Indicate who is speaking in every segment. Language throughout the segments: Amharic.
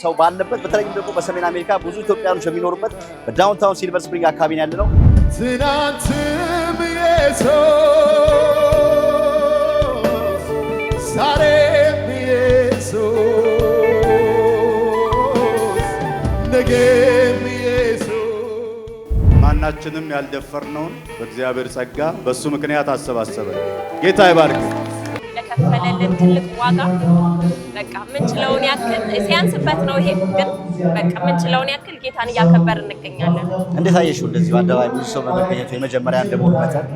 Speaker 1: ሰው ባለበት በተለይም ደግሞ በሰሜን አሜሪካ ብዙ ኢትዮጵያኖች የሚኖሩበት በዳውንታውን ሲልቨር ስፕሪንግ አካባቢ ነው ያለነው።
Speaker 2: ትናንትም ኢየሱስ ዛሬም ኢየሱስ ነገም ኢየሱስ
Speaker 3: ማናችንም ያልደፈርነውን በእግዚአብሔር ጸጋ በሱ ምክንያት አሰባሰበን። ጌታ ይባርክ።
Speaker 4: ለከፈለልን ትልቅ ዋጋ በቃ ምንችለውን ያክል ሲያንስበት ነው ይሄ ግን በቃ ምንችለውን ያክል ጌታን እያከበርን እንገኛለን።
Speaker 1: እንዴት አየሽው? እንደዚህ በአደባባይ ብዙ ሰው በመገኘቱ የመጀመሪያ እንደመሆኑ መጠን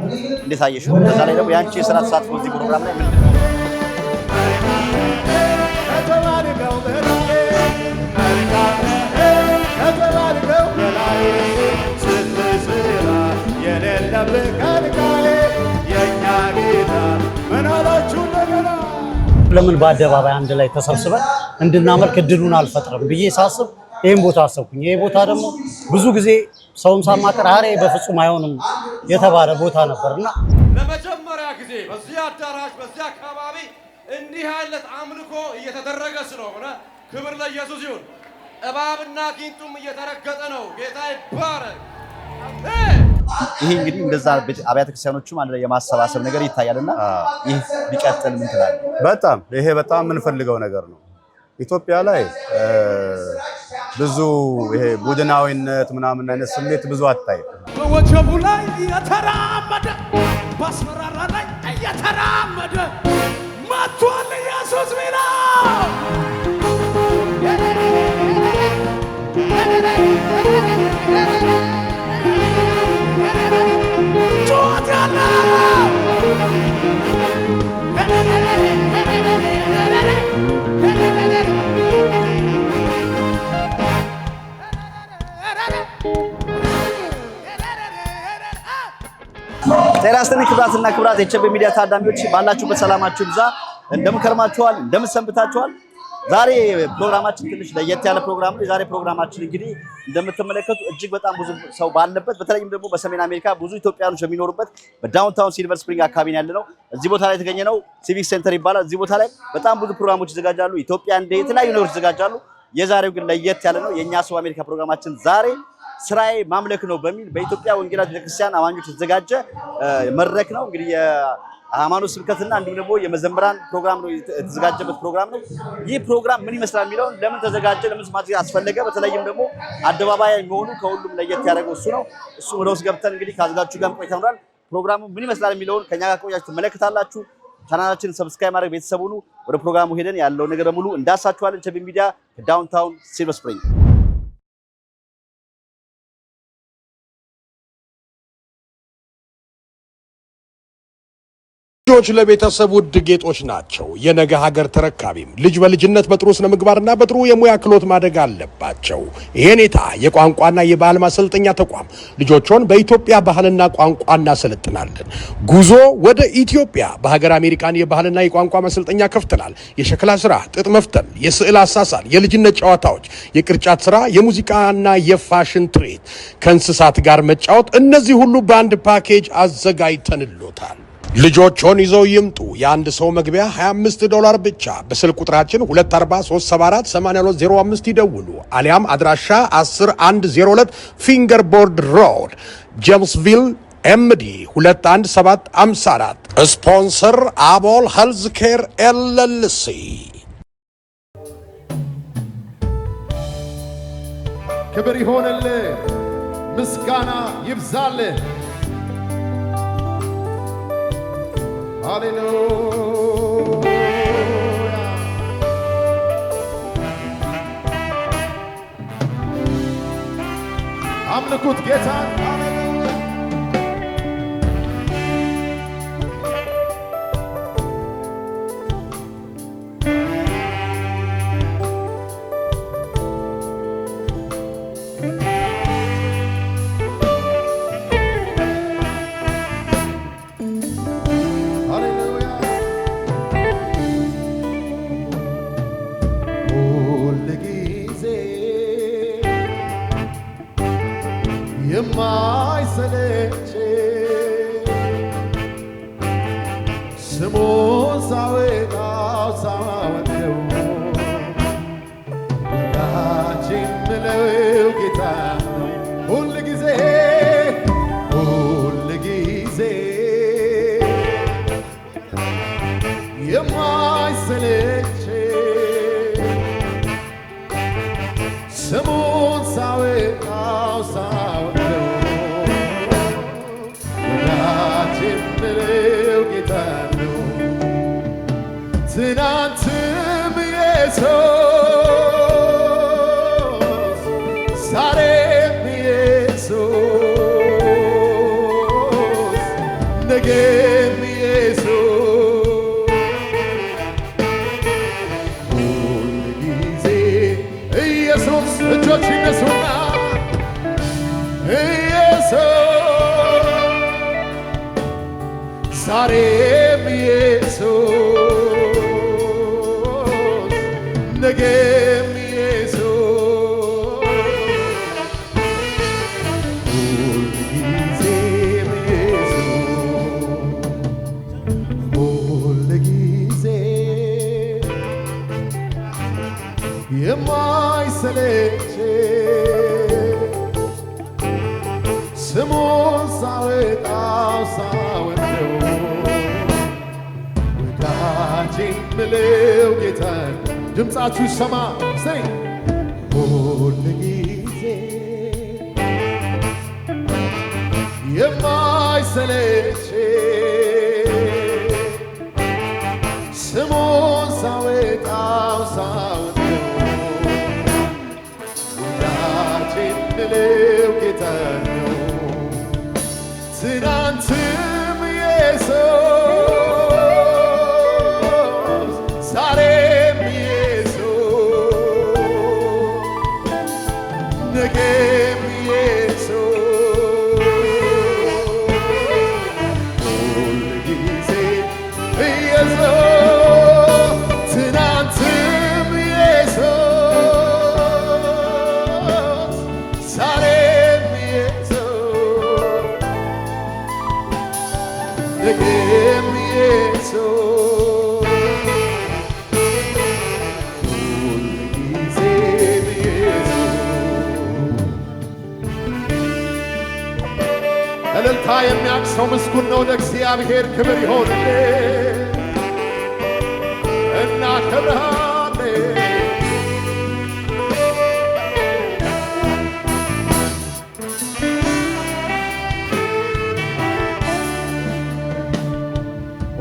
Speaker 1: እንዴት አየሽው? በዛ ላይ ደግሞ ያንቺ የሥራ ተሳትፎ እዚህ ፕሮግራም ላይ ምንድን ነው?
Speaker 5: ለምን በአደባባይ አንድ ላይ ተሰብስበን እንድናመልክ እድሉን አልፈጥርም ብዬ ሳስብ ይሄን ቦታ አሰብኩኝ። ይሄ ቦታ ደግሞ ብዙ ጊዜ ሰውም ሳማከር አሬ በፍጹም አይሆንም የተባለ ቦታ ነበርና
Speaker 6: ለመጀመሪያ ጊዜ በዚህ አዳራሽ በዚህ አካባቢ እንዲህ አይነት አምልኮ እየተደረገ ስለሆነ ክብር ለኢየሱስ ይሁን። እባብና ጊንጡም እየተረገጠ ነው። ጌታ ይባረክ።
Speaker 1: ይሄ እንግዲህ እንደዛ አብያተ ክርስቲያኖችም አንድ ላይ የማሰባሰብ ነገር ይታያልና ይህ ቢቀጥል ምን ትላለህ?
Speaker 3: በጣም ይሄ በጣም የምንፈልገው ነገር ነው። ኢትዮጵያ ላይ ብዙ ይሄ ቡድናዊነት ምናምን አይነት ስሜት ብዙ አታይም።
Speaker 2: በወጀቡ ላይ እየተራመደ በአስፈራራ ላይ እየተራመደ መጥቷል ኢየሱስ ሚና ጩኸት ያለው
Speaker 1: ጤና ይስጥልኝ ክቡራትና ክቡራት የቸቤ ሚዲያ ታዳሚዎች ባላችሁበት ሰላማችሁ ይብዛ። እንደምን ከርማችኋል? እንደምን ሰንብታችኋል? ዛሬ ፕሮግራማችን ትንሽ ለየት ያለ ፕሮግራም ነው። የዛሬ ፕሮግራማችን እንግዲህ እንደምትመለከቱ እጅግ በጣም ብዙ ሰው ባለበት በተለይም ደግሞ በሰሜን አሜሪካ ብዙ ኢትዮጵያኖች የሚኖሩበት በዳውንታውን ሲልቨር ስፕሪንግ አካባቢ ነው ያለነው። እዚህ ቦታ ላይ የተገኘ ነው ሲቪክ ሴንተር ይባላል። እዚህ ቦታ ላይ በጣም ብዙ ፕሮግራሞች ይዘጋጃሉ። ኢትዮጵያ እንደ የተለያዩ ነገሮች ይዘጋጃሉ። የዛሬው ግን ለየት ያለ ነው። የኛ ሰው አሜሪካ ፕሮግራማችን ዛሬ ስራዬ ማምለክ ነው በሚል በኢትዮጵያ ወንጌላዊት ቤተክርስቲያን አማኞች የተዘጋጀ መድረክ ነው። እንግዲህ የሃይማኖት ስብከትና እንዲሁም ደግሞ የመዘምራን ፕሮግራም ነው የተዘጋጀበት ፕሮግራም ነው። ይህ ፕሮግራም ምን ይመስላል የሚለውን ለምን ተዘጋጀ፣ ለምን ማድረግ አስፈለገ፣ በተለይም ደግሞ አደባባይ የሚሆኑ ከሁሉም ለየት ያደረገው እሱ ነው። እሱ ወደ ውስጥ ገብተን እንግዲህ ከአዘጋጆቹ ጋር ቆይታ ይኖራል። ፕሮግራሙ ምን ይመስላል የሚለውን ከኛ ጋር ቆያችሁ ትመለከታላችሁ። ቻናላችንን ሰብስክራይብ ማድረግ ቤተሰብ ሁኑ። ወደ ፕሮግራሙ ሄደን ያለው ነገር በሙሉ እንዳሳችኋለን። ቸቤ ሚዲያ ዳውንታውን ሲልቨር ስፕሪንግ
Speaker 7: ልጆች ለቤተሰብ ውድ ጌጦች ናቸው። የነገ ሀገር ተረካቢም ልጅ በልጅነት በጥሩ ስነ ምግባርና በጥሩ የሙያ ክህሎት ማደግ አለባቸው። የኔታ የቋንቋና የባህል ማሰልጠኛ ተቋም ልጆችን በኢትዮጵያ ባህልና ቋንቋ እናሰለጥናለን። ጉዞ ወደ ኢትዮጵያ በሀገር አሜሪካን የባህልና የቋንቋ ማሰልጠኛ ከፍተናል። የሸክላ ስራ፣ ጥጥ መፍተል፣ የስዕል አሳሳል፣ የልጅነት ጨዋታዎች፣ የቅርጫት ስራ፣ የሙዚቃና የፋሽን ትርኢት፣ ከእንስሳት ጋር መጫወት፣ እነዚህ ሁሉ በአንድ ፓኬጅ አዘጋጅተንሎታል። ልጆቹን ይዘው ይምጡ። የአንድ ሰው መግቢያ $25 ብቻ። በስልክ ቁጥራችን 243748205 ይደውሉ። አሊያም አድራሻ 10102 ፊንገር ቦርድ ሮድ ጄምስቪል ኤምዲ 21754። ስፖንሰር አቦል ሄልዝ ኬር ኤልኤልሲ።
Speaker 2: ክብር ይሆንልህ፣ ምስጋና ይብዛልህ። ሃሌሉያ አምልኩት ጌታን። የማይሰለች ስሙን ሳወጣው ሳወደው ነገም ኢየሱስ ሁልጊዜ ኢየሱስ እጆች ይነሱና ኢየሱስ ዛሬም ኢየሱስ ነገም የማይሰለች ስሙን ሳወጣው ሳወደው ወዳጄ ምለው ጌታ ድምፃችሁ ይሰማ ሰይ ሁል ጊዜ የማይሰለች ስሙን ሳወጣው ሳወደው ምለው ጌታ ነው ትናንትም ኢየሱስ ዛሬም ኢየሱስ ነገም ኢየሱስ ሁልጊዜ ኢየሱስ ትናንትም ኢየሱስ ነገም ኢየሱስ ሁልጊዜም ኢየሱስ እልልታ የሚያውቅ ሰው ምስጉን ነው። ለእግዚአብሔር ክብር ይሆንልን እናከብርሃለን።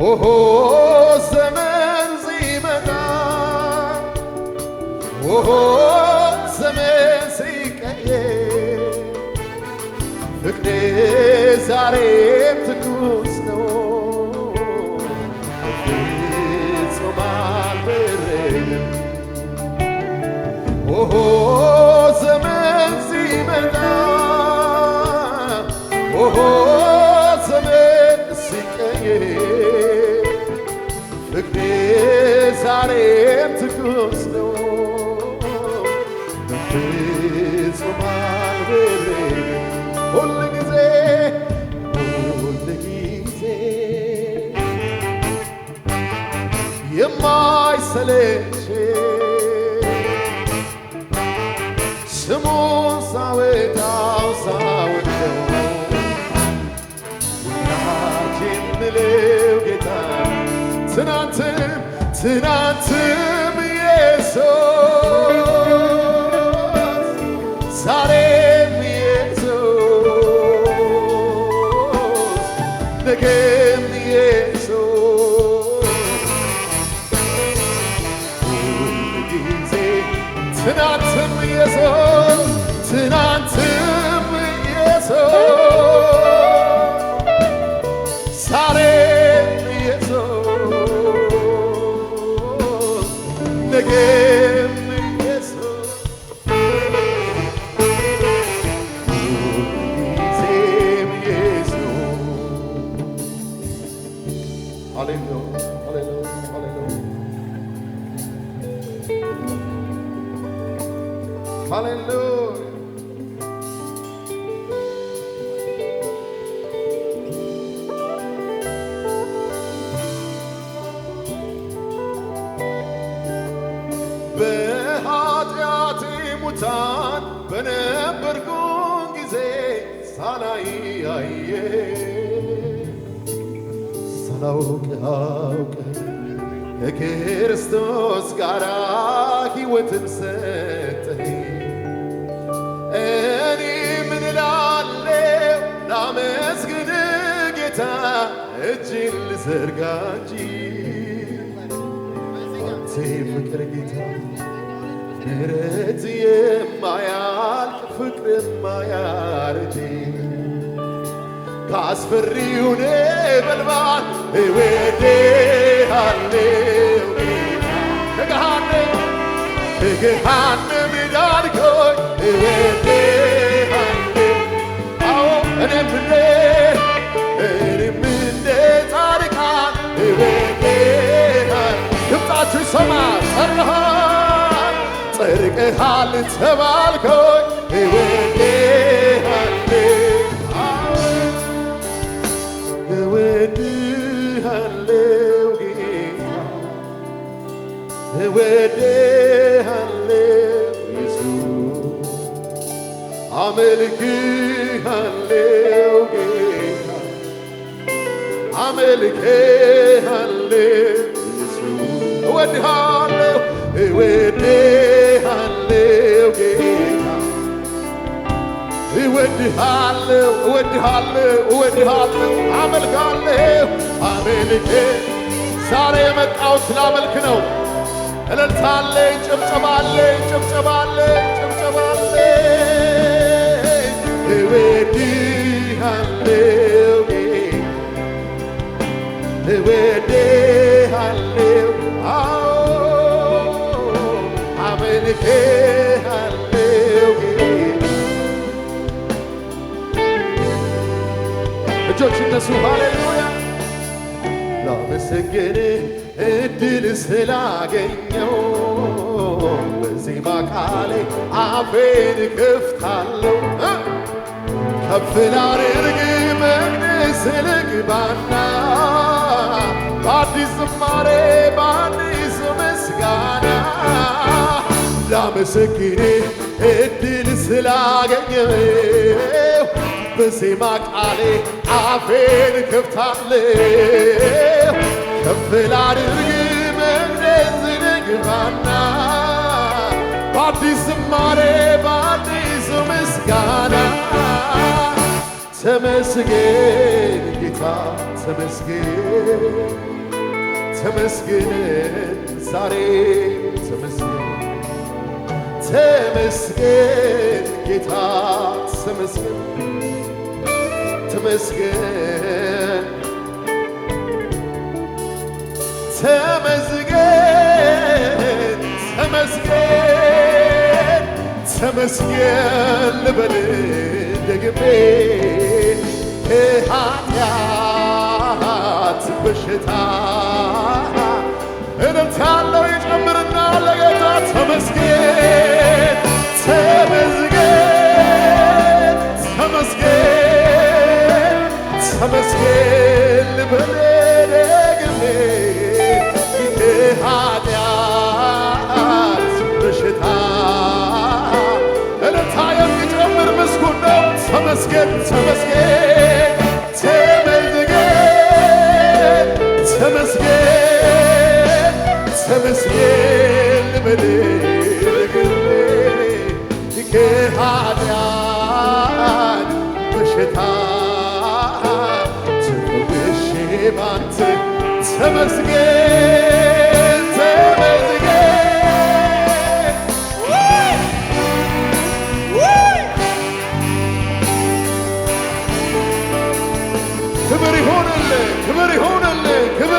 Speaker 2: ኦሆ ዘመን ሲመጣ ኦሆ ዘመን ሲቀየር ፍቅሬ ዛሬም ትኩስ ነው ፍጹም አልበረደም። ኦሆ ዘመን ሲመጣ ኦሆ ዘመን ሲቀየር ፍቅሬ ዛሬም ትኩስ ነው ፍጹም አልበረደም። ሁልጊዜ የማይሰለች ስሙን ሳወጣው ሳወደው ወዳጄ ምለው ጌታ ትናንትም ኢየሱስ ዛሬም ኢየሱስ ነገም ኢየሱስ ሁልጊዜ ትናንትም ኢየሱስ ዛሬም ኢየሱስ ነገም ኢየሱስ ሁልጊዜም ኢየሱስ ሃሌሉያ ሃሌሉያ ሃሌሉያ ሃሌሉያ በኃጢአቴ ሙታን በነበርኩኝ ጊዜ ሳላይ አየ ሳላውቅ አውቅ ከክርስቶስ ጋር ሕይወትን ሰጠኝ። እኔ ምን እላለሁ ላመስግን ጌታ እጅን ልዘርጋ እንጂ አንተ ፍቅር ጌታ ምሕረት የማያልቅ ፍቅር የማያረጅ ካስፈሪው ነበልባል እወድሃለሁ ከገሃነም ዳንከኝ እወድሃለሁ አዎ እኔም እንደ ጻድቃን እወድሃለሁ ድምፃችሁ ይሰማ ጸድቀሃል ተባልከኝ እወድሃለሁ እወድሃለሁ ኢየሱስ አመልክሃለሁ ጌታ አመልክሃለሁ ኢየሱስ እወድሃለሁ እወድሃለሁ ጌታ እወድሃለሁ አመልክሃለሁ አመልክ ዛሬ የመጣሁት ላመልክ ነው እልልታለኝ ጭብጨባለኝ እወድሃለሁ እወድሃለሁ አመልክሃለሁ እጆች እነሱ ሃሌሉያ ላመሰግን እድል ስላገኘው በዜማ ቃሌ አፌን እከፍታለሁ ከፍ ላድርግ መቅደስ ልግባና በአዲስ ዝማሬ በአዲስ ምስጋና ላመሰግን እድል ስላገኘው በዜማ ቃሌ አፌን እከፍታለሁ ከፍ ላድርግ መቅደስ ልግባና በአዲስ ዝማሬ በአዲስ ምስጋና ተመስገን ጌታ ተመስገን ዛሬ ተመስገን ጌታ ተመስገን ልበል ደግሜ ከኃጢአት በሽታ እልልታለሁ ይጨምርና ለጌታ ተመስገን ልበል ደግሜ ከኃጢአት በሽታ እልልታ የሚጨምር ምስጉን ነው ተመስገን ልበል ደግሜ ከኃጢአት በሽታ ተፈውሼ ባንተ ተመስገን ክብር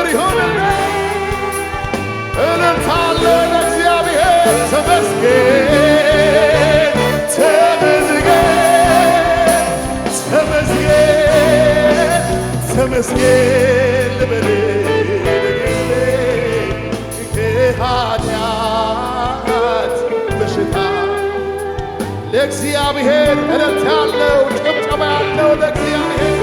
Speaker 2: ይሆንልህ እልልታለ ለእግዚአብሔር ተመስገን ልበል ከኃጢአት በሽታ ለእግዚአብሔር እልልታ ያለው ጭብጨባ ያለው ለእግዚአብሔር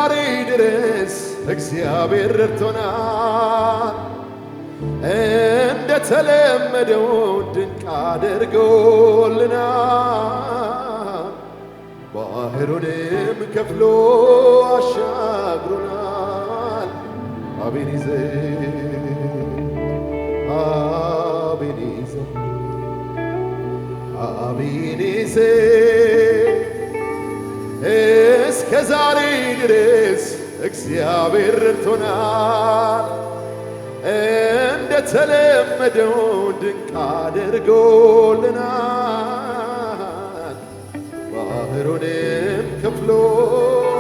Speaker 2: ዛሬ ድረስ እግዚአብሔር ረድቶናል። እንደተለመደው ድንቅ አድርጎልናል። ባህሩንም ከፍሎ አሻግሮናል። አቤኔዘር አቤኔዘር አቤኔዘር እስከ ዛሬ ድረስ እግዚአብሔር ረድቶናል። እንደተለመደው ድንቅ አድርጎልናል። ባህሩንም ከፍሎ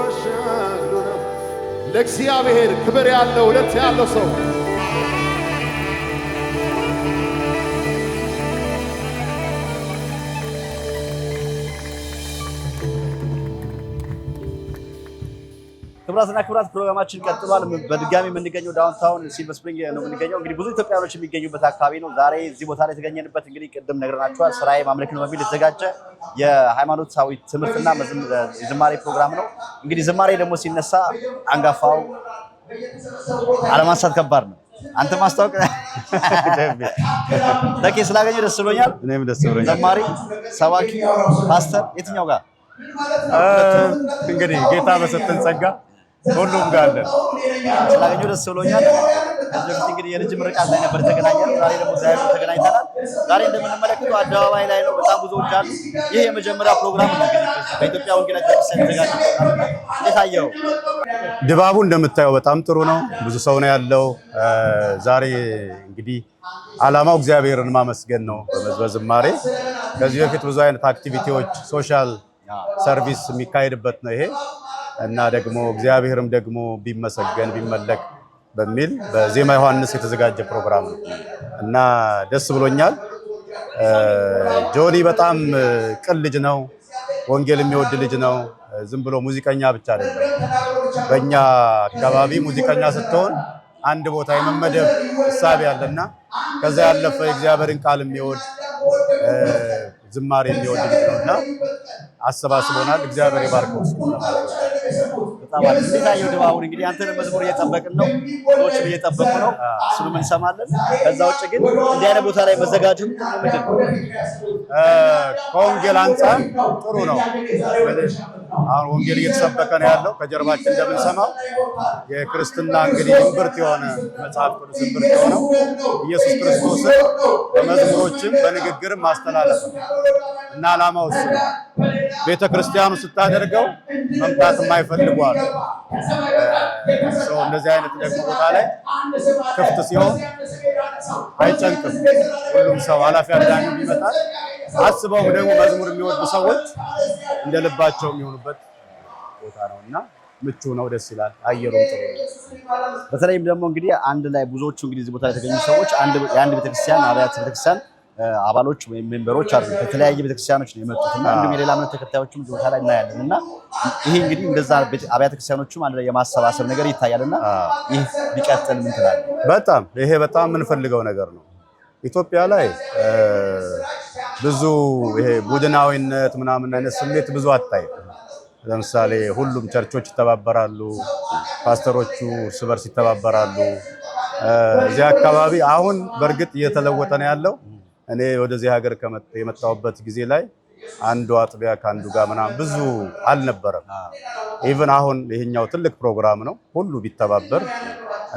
Speaker 2: አሻግሮናል። ለእግዚአብሔር ክብር ያለው ዕለት ያለው ሰው
Speaker 1: ክቡራትና ክቡራት ፕሮግራማችን ቀጥሏል። በድጋሚ የምንገኘው ዳውንታውን ሲልቨር ስፕሪንግ ነው የምንገኘው። እንግዲህ ብዙ ኢትዮጵያውያኖች የሚገኙበት አካባቢ ነው። ዛሬ እዚህ ቦታ ላይ የተገኘንበት እንግዲህ ቅድም ነግረናችኋል፣ ስራዬ ማምለክ ነው በሚል የተዘጋጀ የሃይማኖታዊ ትምህርትና የዝማሬ ፕሮግራም ነው። እንግዲህ ዝማሬ ደግሞ ሲነሳ አንጋፋው አለማንሳት ከባድ ነው። አንተ ማስታወቅ ተኬ ስላገኘ ደስ ብሎኛል።
Speaker 3: እኔም ደስ ብሎኛል።
Speaker 1: ዘማሪ፣ ሰባኪ፣ ፓስተር የትኛው ጋር
Speaker 3: እንግዲህ ጌታ በሰጠን ጸጋ ሁሉም ጋር አለ።
Speaker 1: ስላገኘሁ ደስ ብሎኛል። ከዚህ በፊት እንግዲህ የልጅ ምርቃት ላይ ነበር የተገናኘነው። ዛሬ ደግሞ ዛሬ ተገናኝተናል። ዛሬ እንደምንመለከተው አደባባይ ላይ ነው። በጣም ብዙዎች አሉ። ይህ የመጀመሪያ ፕሮግራም ነው እንግዲህ በኢትዮጵያ ወንጌላዊት ቤተክርስቲያን የተዘጋጀ ፕሮግራም ነው። እንዴት አየኸው?
Speaker 3: ድባቡ እንደምታየው በጣም ጥሩ ነው። ብዙ ሰው ነው ያለው። ዛሬ እንግዲህ ዓላማው እግዚአብሔርን ማመስገን ነው በዝማሬ። ከዚህ በፊት ብዙ አይነት አክቲቪቲዎች ሶሻል ሰርቪስ የሚካሄድበት ነው ይሄ እና ደግሞ እግዚአብሔርም ደግሞ ቢመሰገን ቢመለክ በሚል በዜማ ዮሐንስ የተዘጋጀ ፕሮግራም ነው እና ደስ ብሎኛል። ጆኒ በጣም ቅን ልጅ ነው። ወንጌል የሚወድ ልጅ ነው። ዝም ብሎ ሙዚቀኛ ብቻ አይደለም። በእኛ አካባቢ ሙዚቀኛ ስትሆን አንድ ቦታ የመመደብ ሐሳብ ያለና ከዛ ያለፈ የእግዚአብሔርን ቃል የሚወድ ዝማሬ የሚወድ ልጅ ነውና አሰባስቦናል። እግዚአብሔር ይባርከው።
Speaker 1: በጣም አሪፍ ነው ድባቡን። እንግዲህ አንተንም መዝሙር እየጠበቅን ነው፣ ሰዎችም እየጠበቁ ነው፣ እሱንም እንሰማለን። ከዛ ውጭ ግን እንዲህ አይነት ቦታ ላይ መዘጋጀቱ ምንድን ነው?
Speaker 3: ከወንጌል አንጻር ጥሩ ነው። አሁን ወንጌል እየተሰበከ ነው ያለው። ከጀርባችን እንደምንሰማው የክርስትና እንግዲህ እምብርት የሆነ መጽሐፍ ቅዱስ እምብርት የሆነው ኢየሱስ ክርስቶስን በመዝሙሮችም በንግግርም ማስተላለፍ እና ዓላማው እሱ ነው። ቤተ ክርስቲያኑ ስታደርገው መምጣት የማይፈልጉ አሉ። እንደዚህ አይነት ደግሞ ቦታ ላይ ክፍት ሲሆን አይጨንቅም። ሁሉም ሰው ኃላፊ አዳኙ ይመጣል። አስበው ደግሞ መዝሙር የሚወዱ ሰዎች እንደ ልባቸው የሚሆኑበት ቦታ ነውና ምቹ ነው፣ ደስ ይላል። አየሩም ጥሩ ነው።
Speaker 1: በተለይም ደግሞ እንግዲህ አንድ ላይ ብዙዎቹ እንግዲህ እዚህ ቦታ ላይ የተገኙ ሰዎች የአንድ ቤተክርስቲያን አብያተ ቤተክርስቲያን አባሎች ወይም ሜምበሮች አሉ። ከተለያየ ቤተክርስቲያኖች ነው የመጡትና እንዲሁም የሌላ እምነት ተከታዮችም እዚህ ቦታ ላይ እናያለን እና ይሄ እንግዲህ እንደዛ አብያተ ክርስቲያኖችም አንድ ላይ የማሰባሰብ ነገር ይታያልና ይህ ሊቀጥል ምን ትላለህ?
Speaker 3: በጣም ይሄ በጣም የምንፈልገው ነገር ነው። ኢትዮጵያ ላይ ብዙ ይሄ ቡድናዊነት ምናምን አይነት ስሜት ብዙ አታይም። ለምሳሌ ሁሉም ቸርቾች ይተባበራሉ፣ ፓስተሮቹ እርስ በርስ ይተባበራሉ። እዚህ አካባቢ አሁን በእርግጥ እየተለወጠ ነው ያለው። እኔ ወደዚህ ሀገር የመጣሁበት ጊዜ ላይ አንዱ አጥቢያ ከአንዱ ጋር ምናምን ብዙ አልነበረም። ኢቭን አሁን ይሄኛው ትልቅ ፕሮግራም ነው። ሁሉ ቢተባበር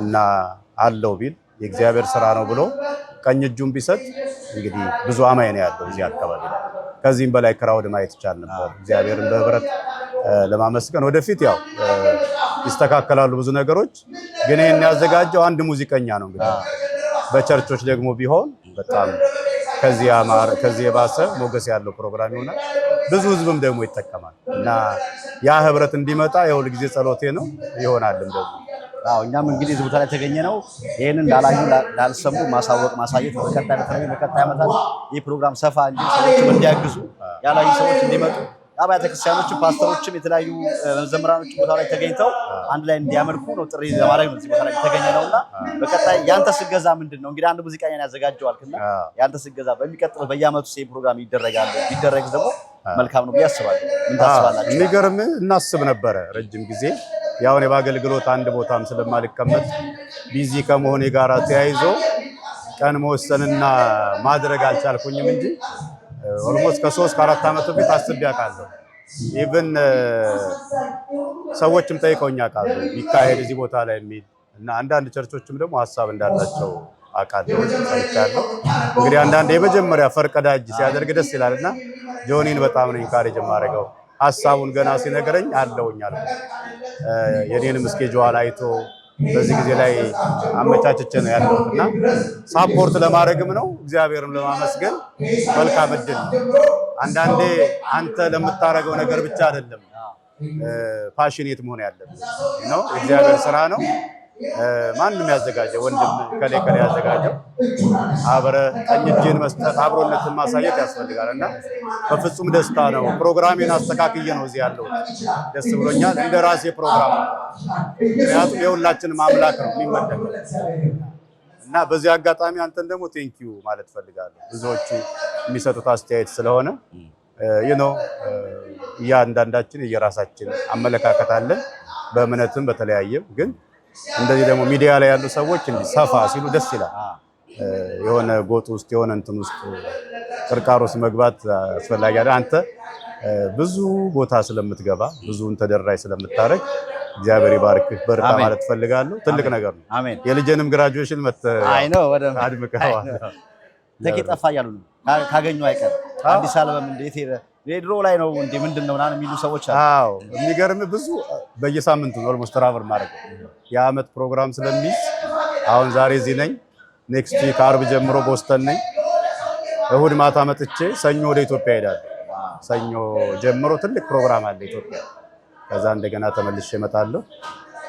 Speaker 3: እና አለው ቢል የእግዚአብሔር ስራ ነው ብሎ ቀኝ እጁን ቢሰጥ እንግዲህ ብዙ አማኝ ነው ያለው እዚህ አካባቢ ላይ። ከዚህም በላይ ክራውድ ማየት ይቻል ነበር። እግዚአብሔርን በህብረት ለማመስገን ወደፊት ያው ይስተካከላሉ ብዙ ነገሮች። ግን ይሄን ያዘጋጀው አንድ ሙዚቀኛ ነው። እንግዲህ በቸርቾች ደግሞ ቢሆን በጣም ከዚህ የባሰ ሞገስ ያለው ፕሮግራም ይሆናል። ብዙ ህዝብም ደግሞ ይጠቀማል እና ያ ህብረት እንዲመጣ የሁል ጊዜ ጸሎቴ ነው። ይሆናልም ደግሞ
Speaker 1: እኛም እንግዲህ እዚህ ቦታ ላይ ተገኘ ነው ይሄንን ላላዩ ላልሰሙ ማሳወቅ ማሳየት በቀጣይ ዓመታት ይህ ፕሮግራም ሰፋ እንጂ ሰዎችም እንዲያግዙ ያላዩ ሰዎች እንዲመጡ አብያተ ክርስቲያኖችም ፓስተሮችም የተለያዩ መዘምራኖች ቦታ ላይ ተገኝተው አንድ ላይ እንዲያመልኩ ነው ጥሪ ለማድረግ ነው እዚህ ቦታ ላይ ተገኘ ነውና በቀጣይ ያንተ ስገዛ ምንድነው እንግዲህ አንድ ሙዚቃኛን ያዘጋጀዋልና ያንተ ስገዛ በሚቀጥለው በየዓመቱ ይሄ ፕሮግራም ይደረጋል ቢደረግ ደግሞ መልካም ነው ብዬ አስባለሁ። ምን ታስባላችሁ?
Speaker 3: የሚገርም እናስብ ነበረ ረጅም ጊዜ ያው እኔ በአገልግሎት አንድ ቦታም ስለማልቀመጥ ቢዚ ከመሆኔ ጋር ተያይዞ ቀን መወሰንና ማድረግ አልቻልኩኝም እንጂ ኦልሞስት ከ3 ከ4 ዓመት በፊት አስቤ አውቃለሁ። ኢቭን ሰዎችም ጠይቀውኝ አውቃለሁ ይካሄድ እዚህ ቦታ ላይ የሚል እና አንዳንድ ቸርቾችም ደግሞ ሐሳብ እንዳላቸው አውቃለሁ ሰምቻለሁ። እንግዲህ አንዳንድ የመጀመሪያ ፈርቀዳጅ ሲያደርግ ደስ ይላልና ጆኒን በጣም ነው ኢንካሬጅ የማደርገው። ሐሳቡን ገና ሲነገረኝ አለውኝ አልኩት። የኔንም ስኬጁል አይቶ በዚህ ጊዜ ላይ አመቻችቼ ነው ያለውና ሳፖርት ለማድረግም ነው እግዚአብሔርም ለማመስገን መልካም እድል። አንዳንዴ አንተ ለምታረገው ነገር ብቻ አይደለም ፓሽኔት መሆን ያለበት ነው። እግዚአብሔር ስራ ነው። ማንንም ያዘጋጀው ወንድም ከሌ ያዘጋጀው አብረ ቀኝ እጅን መስጠት አብሮነትን ማሳየት ያስፈልጋልና በፍጹም ደስታ ነው። ፕሮግራሜን አስተካክዬ ነው እዚህ ያለው። ደስ ብሎኛል እንደ ራሴ ፕሮግራም ምክንያቱም የሁላችንም አምላክ ነው የሚመለከው እና በዚህ አጋጣሚ አንተን ደግሞ ቴንኪዩ ማለት ፈልጋለሁ። ብዙዎቹ የሚሰጡት አስተያየት ስለሆነ እያንዳንዳችን የራሳችን አመለካከት አለን በእምነትም በተለያየም ግን እንደዚህ ደግሞ ሚዲያ ላይ ያሉ ሰዎች እንዲሰፋ ሲሉ ደስ ይላል። የሆነ ጎጥ ውስጥ የሆነ እንትን ውስጥ ቅርቃሮስ መግባት አስፈላጊ አይደል። አንተ ብዙ ቦታ ስለምትገባ ብዙን ተደራይ ስለምታረግ እግዚአብሔር ይባርክህ። በርታ ማለት ፈልጋለሁ። ትልቅ ነገር ነው።
Speaker 1: አሜን።
Speaker 3: የልጄንም ግራጁዌሽን
Speaker 1: አይ ነው ወደ
Speaker 3: አድምቀዋል።
Speaker 1: ተቂ ጠፋ ያሉ ካገኙ አይቀር አዲስ አበባም እንዴት ሄደ የድሮ ላይ ነው እንዴ ምንድነው ምናምን የሚሉ ሰዎች አሉ።
Speaker 3: አዎ የሚገርም ብዙ በየሳምንቱ ኦልሞስት ትራቨል ማድረግ የዓመት ፕሮግራም ስለሚይዝ አሁን ዛሬ እዚህ ነኝ። ኔክስት ዊክ አርብ ጀምሮ ቦስተን ነኝ። እሁድ ማታ መጥቼ ሰኞ ወደ ኢትዮጵያ ሄዳለሁ። ሰኞ ጀምሮ ትልቅ ፕሮግራም አለ ኢትዮጵያ። ከዛ እንደገና ተመልሼ እመጣለሁ።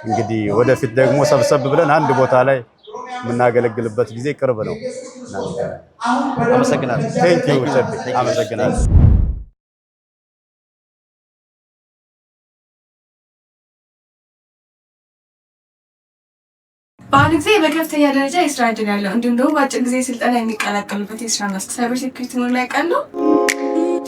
Speaker 3: እንግዲህ ወደፊት ደግሞ ሰብሰብ ብለን አንድ ቦታ ላይ የምናገለግልበት ጊዜ ቅርብ ነው።
Speaker 1: አመሰግናለሁ።
Speaker 3: ቴንኪው አመሰግናለሁ።
Speaker 8: በአሁኑ ጊዜ በከፍተኛ ደረጃ የስራ እድል ያለው እንዲሁም ደግሞ በአጭር ጊዜ ስልጠና የሚቀላቀሉበት የስራ መስክ ሳይበር ሴኩሪቲ መሆኑን ያውቃሉ?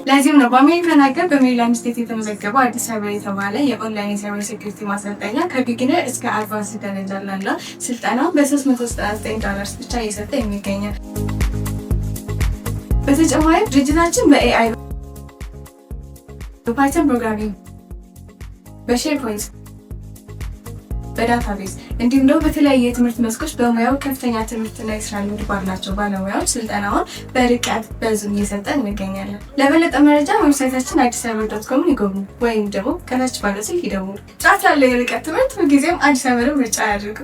Speaker 8: ለዚህም ነው በአሜሪካን ሀገር በሜሪላንድ ስቴት የተመዘገበው አዲስ ሳይበር የተባለ የኦንላይን የሳይበር ሴኩሪቲ ማሰልጠኛ ከቢጊነር እስከ አድቫንስ ደረጃ ላለው ስልጠና $399 ብቻ እየሰጠ የሚገኛል። በተጨማሪም ድርጅታችን በኤአይ፣ በፓይተን ፕሮግራሚንግ፣ በሼርፖይንት፣ በዳታቤዝ እንዲሁም ደግሞ በተለያየ የትምህርት መስኮች በሙያው ከፍተኛ ትምህርትና የስራ ልምድ ባላቸው ባለሙያዎች ስልጠናውን በርቀት በዙም እየሰጠን እንገኛለን። ለበለጠ መረጃ ዌብሳይታችን addiscyber.com ይጎብኙ ወይም ደግሞ ከታች ባለው ስልክ ይደውሉ። ጥራት ያለው የርቀት ትምህርት ሁልጊዜም አዲስ አበባ ምርጫ ያድርጉ።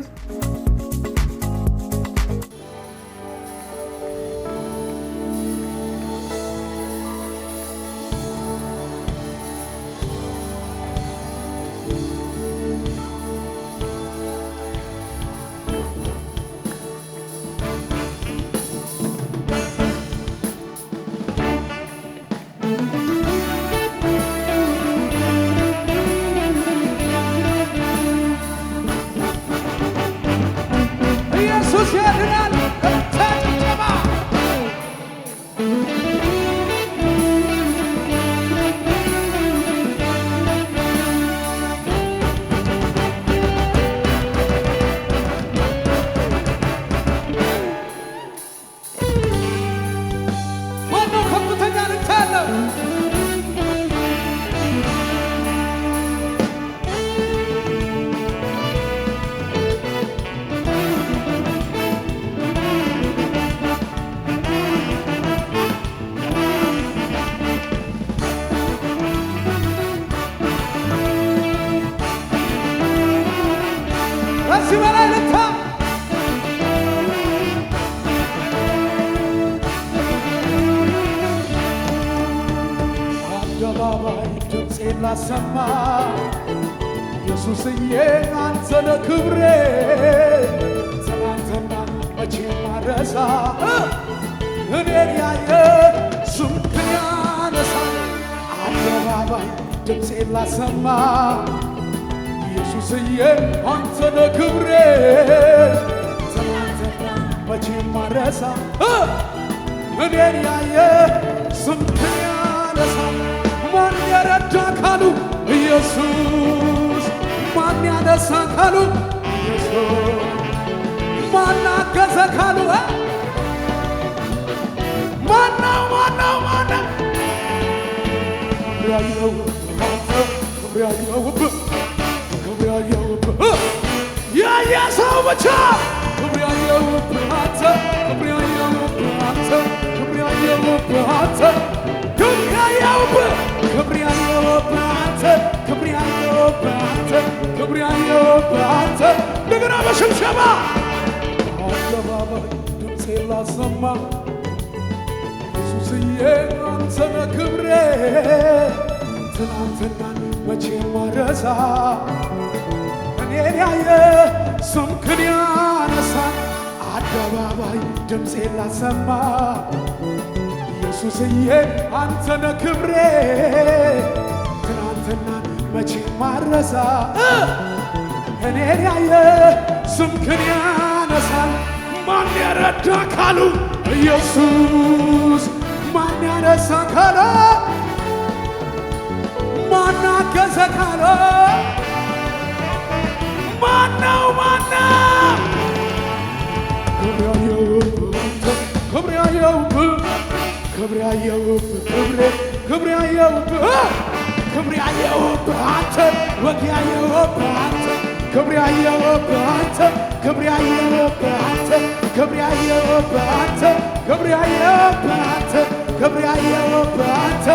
Speaker 2: ላሰማ ኢየሱስዬ አንተነ ክብሬ ትናንትና መቼም አልረሳ እኔን ያየ ስምህን ያነሳል አደባባይ ድምፄን ላሰማ ኢየሱስዬ አንተነ ክብሬ ትናንትና መቼም አልረሳ እኔን ያየ ስምህን ያነሳል ማን የረዳ ካሉ ኢየሱስ ማን
Speaker 9: ያነሳ ካሉ ኢየሱስ ማን አገዘ ካሉ ማነው ያየ ሰው ብቻ ክብር ያየሁብህ አንተ ክብር ያየሁብህ አንተ ክብር ያየሁብህ አንተ ክብር ያየሁብህ ክብር ያየሁብህ አንተ ክብር ያየሁብህ አንተ ክብር ያየሁብህ አንተ እንደገና በሽብሸባ አደባባይ ድምፄን ላሰማ ኢየሱስዬ አንተ ነህ ክብሬ ትናንትናን መቼም አልረሳ እኔን ያየ ስምህን ያነሳል አደባባይ ድምፄን ላሰማ ኢየሱስዬ አንተ ነህ ክብሬ ትናንትናን መቼም አልረሳ እኔን ያየ ስምህን ያነሳል ማን ያረዳ ካሉ ኢየሱስ ማን ያነሳ ካሉ ማን አገዘ ካሉ ማነው ክብር ያየሁብህ ክብር ያየሁብህ ክብር ያየሁብህ አንተ ወግ ያየሁብህ አንተ ክብር ያየሁብህ አንተ ክብር ያየሁብህ አንተ ክብር ያየሁብህ አንተ ክብር ያየሁብህ አንተ ክብር ያየሁብህ አንተ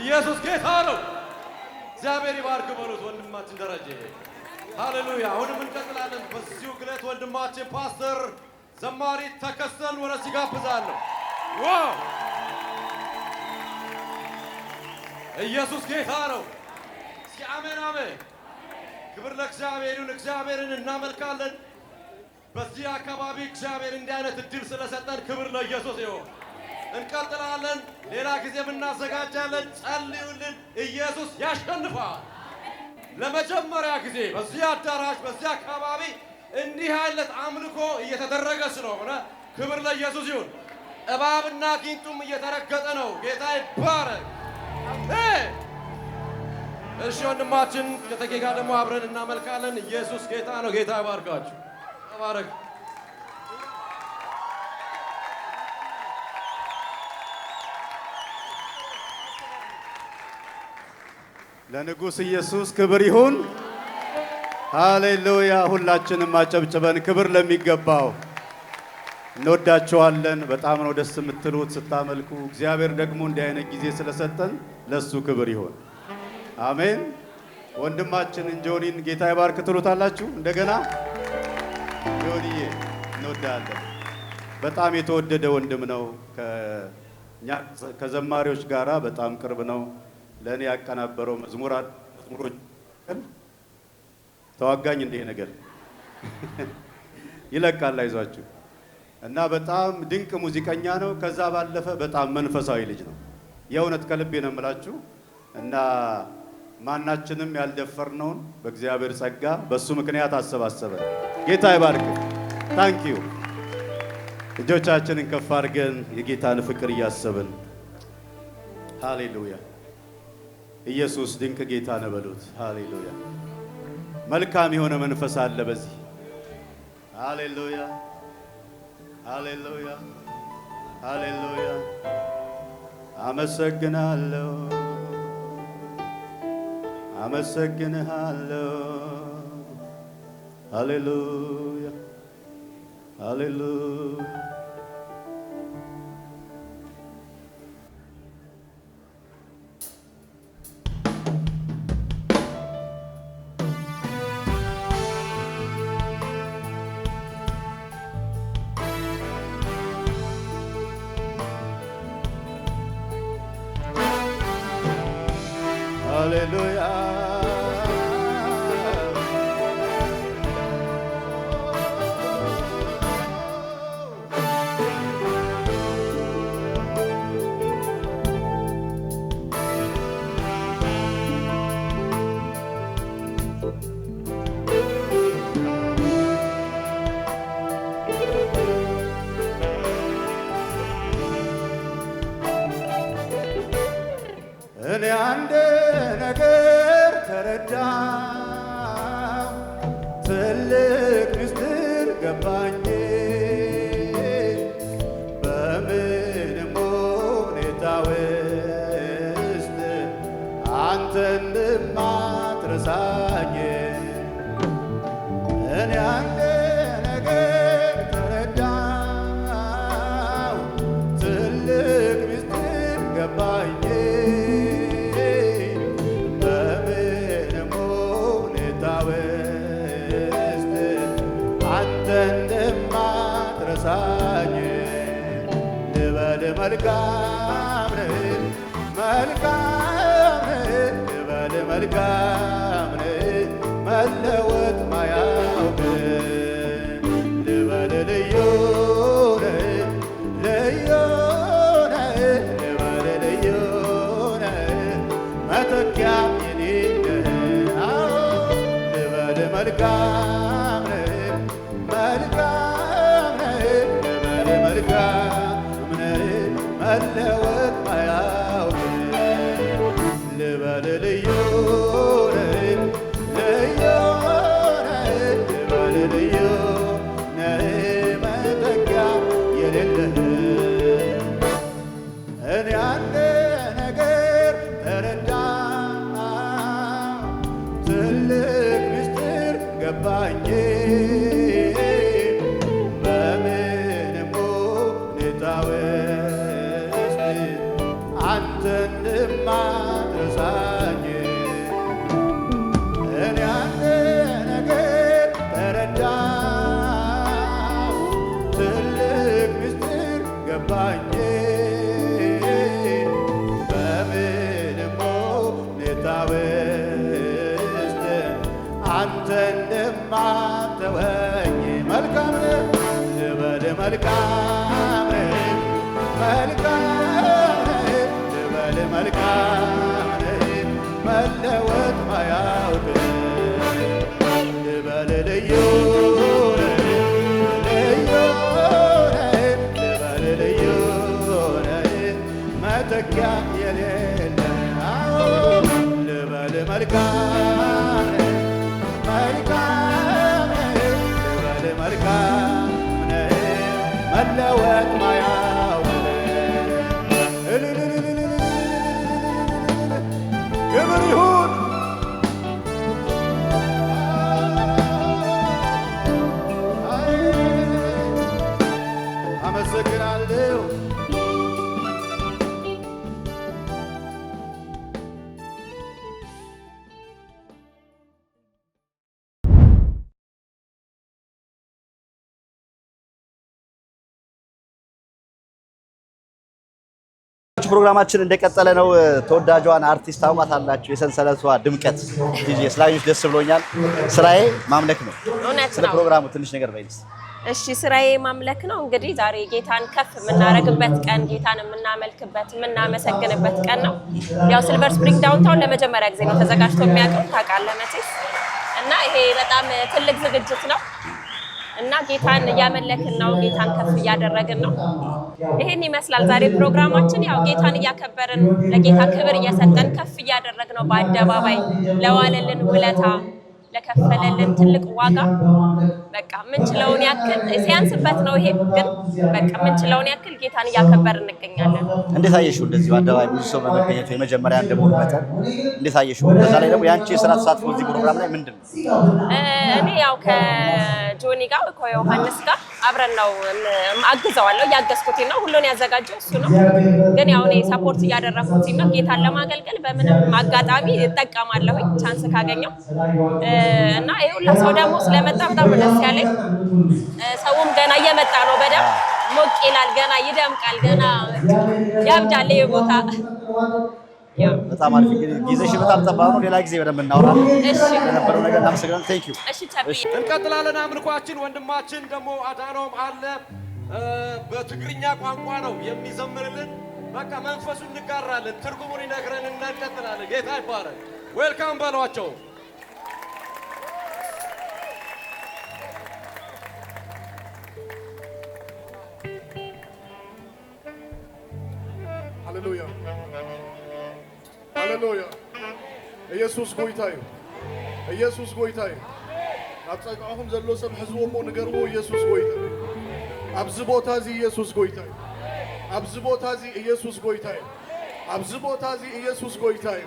Speaker 6: ኢየሱስ ጌታ ነው። እግዚአብሔር ይባርክ በሉት ወንድማችን ደረጀ። ሃሌሉያ። አሁንም እንቀጥላለን። በዚሁ ግለት ወንድማችን ፓስተር ዘማሪ ተከስተን ወደዚህ ጋብዛለሁ። ዋው! ኢየሱስ ጌታ ነው። እስኪ አሜን አሜን። ክብር ለእግዚአብሔር ይሁን። እግዚአብሔርን እናመልካለን። በዚህ አካባቢ እግዚአብሔር እንዲህ አይነት እድል ስለሰጠን ክብር ለኢየሱስ ይሁን። እንቀጥላለን። ሌላ ጊዜም እናዘጋጃለን። ጸልዩልን። ኢየሱስ ያሸንፋል። ለመጀመሪያ ጊዜ በዚህ አዳራሽ በዚህ አካባቢ እንዲህ አይነት አምልኮ እየተደረገ ስለሆነ ክብር ለኢየሱስ ይሁን። እባብና ጊንጡም እየተረገጠ ነው። ጌታ ይባረክ። እሺ ወንድማችን ከተጌ ጋር ደግሞ አብረን እናመልካለን። ኢየሱስ ጌታ ነው። ጌታ ይባርካችሁ። ተባረክ።
Speaker 3: ለንጉሥ ኢየሱስ ክብር ይሁን። ሃሌሉያ። ሁላችንም አጨብጭበን ክብር ለሚገባው እንወዳቸዋለን። በጣም ነው ደስ የምትሉት ስታመልኩ። እግዚአብሔር ደግሞ እንዲህ አይነት ጊዜ ስለሰጠን ለሱ ክብር ይሁን። አሜን። ወንድማችንን ጆኒን ጌታ ይባርክ ትሉታላችሁ። እንደገና ጆኒዬ እንወዳለን። በጣም የተወደደ ወንድም ነው። ከዘማሪዎች ጋራ በጣም ቅርብ ነው። ለእኔ ያቀናበረው መዝሙሮች ተዋጋኝ እንዲህ ነገር ይለቃል። አይዟችሁ። እና በጣም ድንቅ ሙዚቀኛ ነው። ከዛ ባለፈ በጣም መንፈሳዊ ልጅ ነው። የእውነት ከልቤ ነው የምላችሁ። እና ማናችንም ያልደፈርነውን በእግዚአብሔር ጸጋ በሱ ምክንያት አሰባሰበን። ጌታ ይባርክ። ታንክ ዩ። እጆቻችንን ከፍ አድርገን የጌታን ፍቅር እያሰብን ሃሌሉያ። ኢየሱስ ድንቅ ጌታ ነው በሉት። ሃሌሉያ። መልካም የሆነ መንፈስ አለ በዚህ። ሃሌሉያ ሃሌሉያ ሃሌሉያ። አመሰግናለሁ አመሰግንሃለሁ። ሃሌሉያ ሃሌሉያ። ሃሌሉያ ገባኝ በምንም ሁኔታ ውስጥ አንተ እንደማትረሳኝ እኔ አንድ ነገር ተረዳሁ ትልቅ ምስጢር ገባኝ በምንም ሁኔታ ውስጥ አንተ እንደማትረሳኝ ልበል መልካም ነህ መልካም ነህ ልበል መልካም ነህ መለወጥ ማያውቅ ልበል ልዩ ነህ ልዩ ነህ ልበል ልዩ ነህ መተኪያ የሌለህ ልበል መልካም ነህ መልካም ነህ ልበል መልካም ነህ መለወጥ ማያውቅ ልበል ልዩ ገባኝ በምንም ሁኔታ ውስጥ አንተ እንደማትረሳኝ እኔ አንድ ነገር ተረዳሁ ትልቅ ምስጢር ገባኝ በምንም ሁኔታ ውስጥ አንተ እንደማትተወኝ መልካም ነህ ልበል መልካም ነህ መልካም ነህ ልበል መልካም ነህ መለወጥ ማያውቅ ልበል ልዩ ነህ ልዩ ነህ ልበል ልዩ ነህ መተኪያ የሌለህ ልበል መልካም ነህ መልካም ነህ ልበል መልካም ነህ መለወጥ ማያውቅ ክብር ይሁን አመሰግናለሁ
Speaker 1: ፕሮግራማችን እንደቀጠለ ነው። ተወዳጇን አርቲስት ታውቃታላችሁ፣ የሰንሰለቷ ድምቀት ዲጄ ስላዩሽ ደስ ብሎኛል። ስራዬ ማምለክ ነው። ስለ ፕሮግራሙ ትንሽ ነገር በይልስ።
Speaker 4: እሺ ስራዬ ማምለክ ነው። እንግዲህ ዛሬ ጌታን ከፍ የምናደርግበት ቀን፣ ጌታን የምናመልክበት የምናመሰግንበት ቀን ነው። ያው ሲልቨር ስፕሪንግ ዳውንታውን ለመጀመሪያ ጊዜ ነው ተዘጋጅቶ የሚያውቀው ታውቃለህ መቼስ። እና ይሄ በጣም ትልቅ ዝግጅት ነው እና ጌታን እያመለክን ነው፣ ጌታን ከፍ እያደረግን ነው። ይሄን ይመስላል ዛሬ ፕሮግራማችን። ያው ጌታን እያከበርን ለጌታ ክብር እየሰጠን ከፍ እያደረግነው በአደባባይ ለዋለልን ውለታ ለከፈለልን ትልቅ ዋጋ በቃ ምንችለውን ያክል ሲያንስበት ነው ይሄ ግን በቃ ምንችለውን ያክል ጌታን እያከበርን እንገኛለን።
Speaker 1: እንዴት አየሽው? እንደዚህ አደባባይ ብዙ ሰው በመገኘቱ የመጀመሪያ እንደሞት መጠን እንዴት አየሽው? በዛ ላይ ደግሞ ያንቺ የሥራ ተሳትፎ እዚህ ፕሮግራም ላይ ምንድን ነው?
Speaker 4: እኔ ያው ከጆኒ ጋር ከዮሐንስ ጋር አብረን ነው አግዘዋለሁ፣ እያገዝኩት ነው። ሁሉን ያዘጋጀው እሱ ነው። ግን ያው እኔ ሰፖርት እያደረኩት ነው። ጌታን ለማገልገል በምንም አጋጣሚ እጠቀማለሁ ቻንስ ካገኘው እና ይሄ ሁላ ሰው ደግሞ ስለመጣ በጣም ደስ ያለኝ። ሰውም ገና እየመጣ ነው፣ በደምብ ሞቅ ይላል፣ ገና ይደምቃል፣ ገና ያብዳል ይሄ ቦታ።
Speaker 1: በጣም አሪፍ እንግዲህ ጊዜሽ በጣም ጠባብ ነው። ሌላ ጊዜ በደንብ እናወራለን።
Speaker 4: እሺ
Speaker 1: የነበረው ነገር እናመሰግናለን። ቴንክ ዩ።
Speaker 4: እሺ ቻፒ
Speaker 6: እንቀጥላለን። አምልኳችን ወንድማችን ደግሞ አዳኖም አለ በትግርኛ ቋንቋ ነው የሚዘምርልን። በቃ መንፈሱን እንጋራለን፣ ትርጉሙን ይነግረን እና እንቀጥላለን። ጌታ ይባረክ። ዌልካም በሏቸው።
Speaker 2: ሃሌሉያ ሃሌሉያ። ኢየሱስ ጎይታዩ ኢየሱስ ጎይታዩ أبصقهم زلوا سب حزبهم ونقربوا يسوع قويتا أبزبوت هذه يسوع قويتا أبزبوت هذه يسوع قويتا أبزبوت هذه يسوع قويتا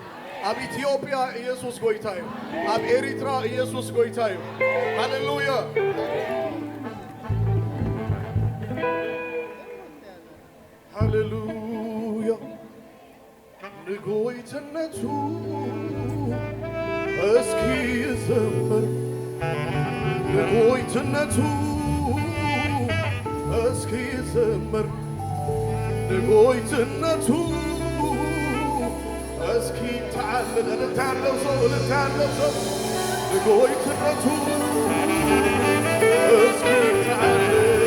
Speaker 2: أب إثيوبيا يسوع قويتا أب إريترا يسوع قويتا هاليلويا هاليلويا نقويت النتو أسكي يزمر نقويت النتو أسكي يزمر نقويت النتو أسكي تعلم صول نقويت النتو أسكي تعلم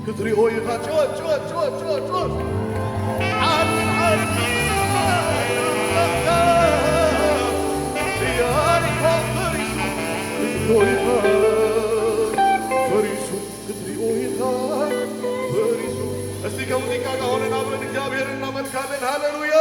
Speaker 2: كتري اويها جوت عال دياري فريسو فريسو كتري اويها فريسو استي كوني كاغا هوننا من እግዚአብሔርና መልካምን ሃሌሉያ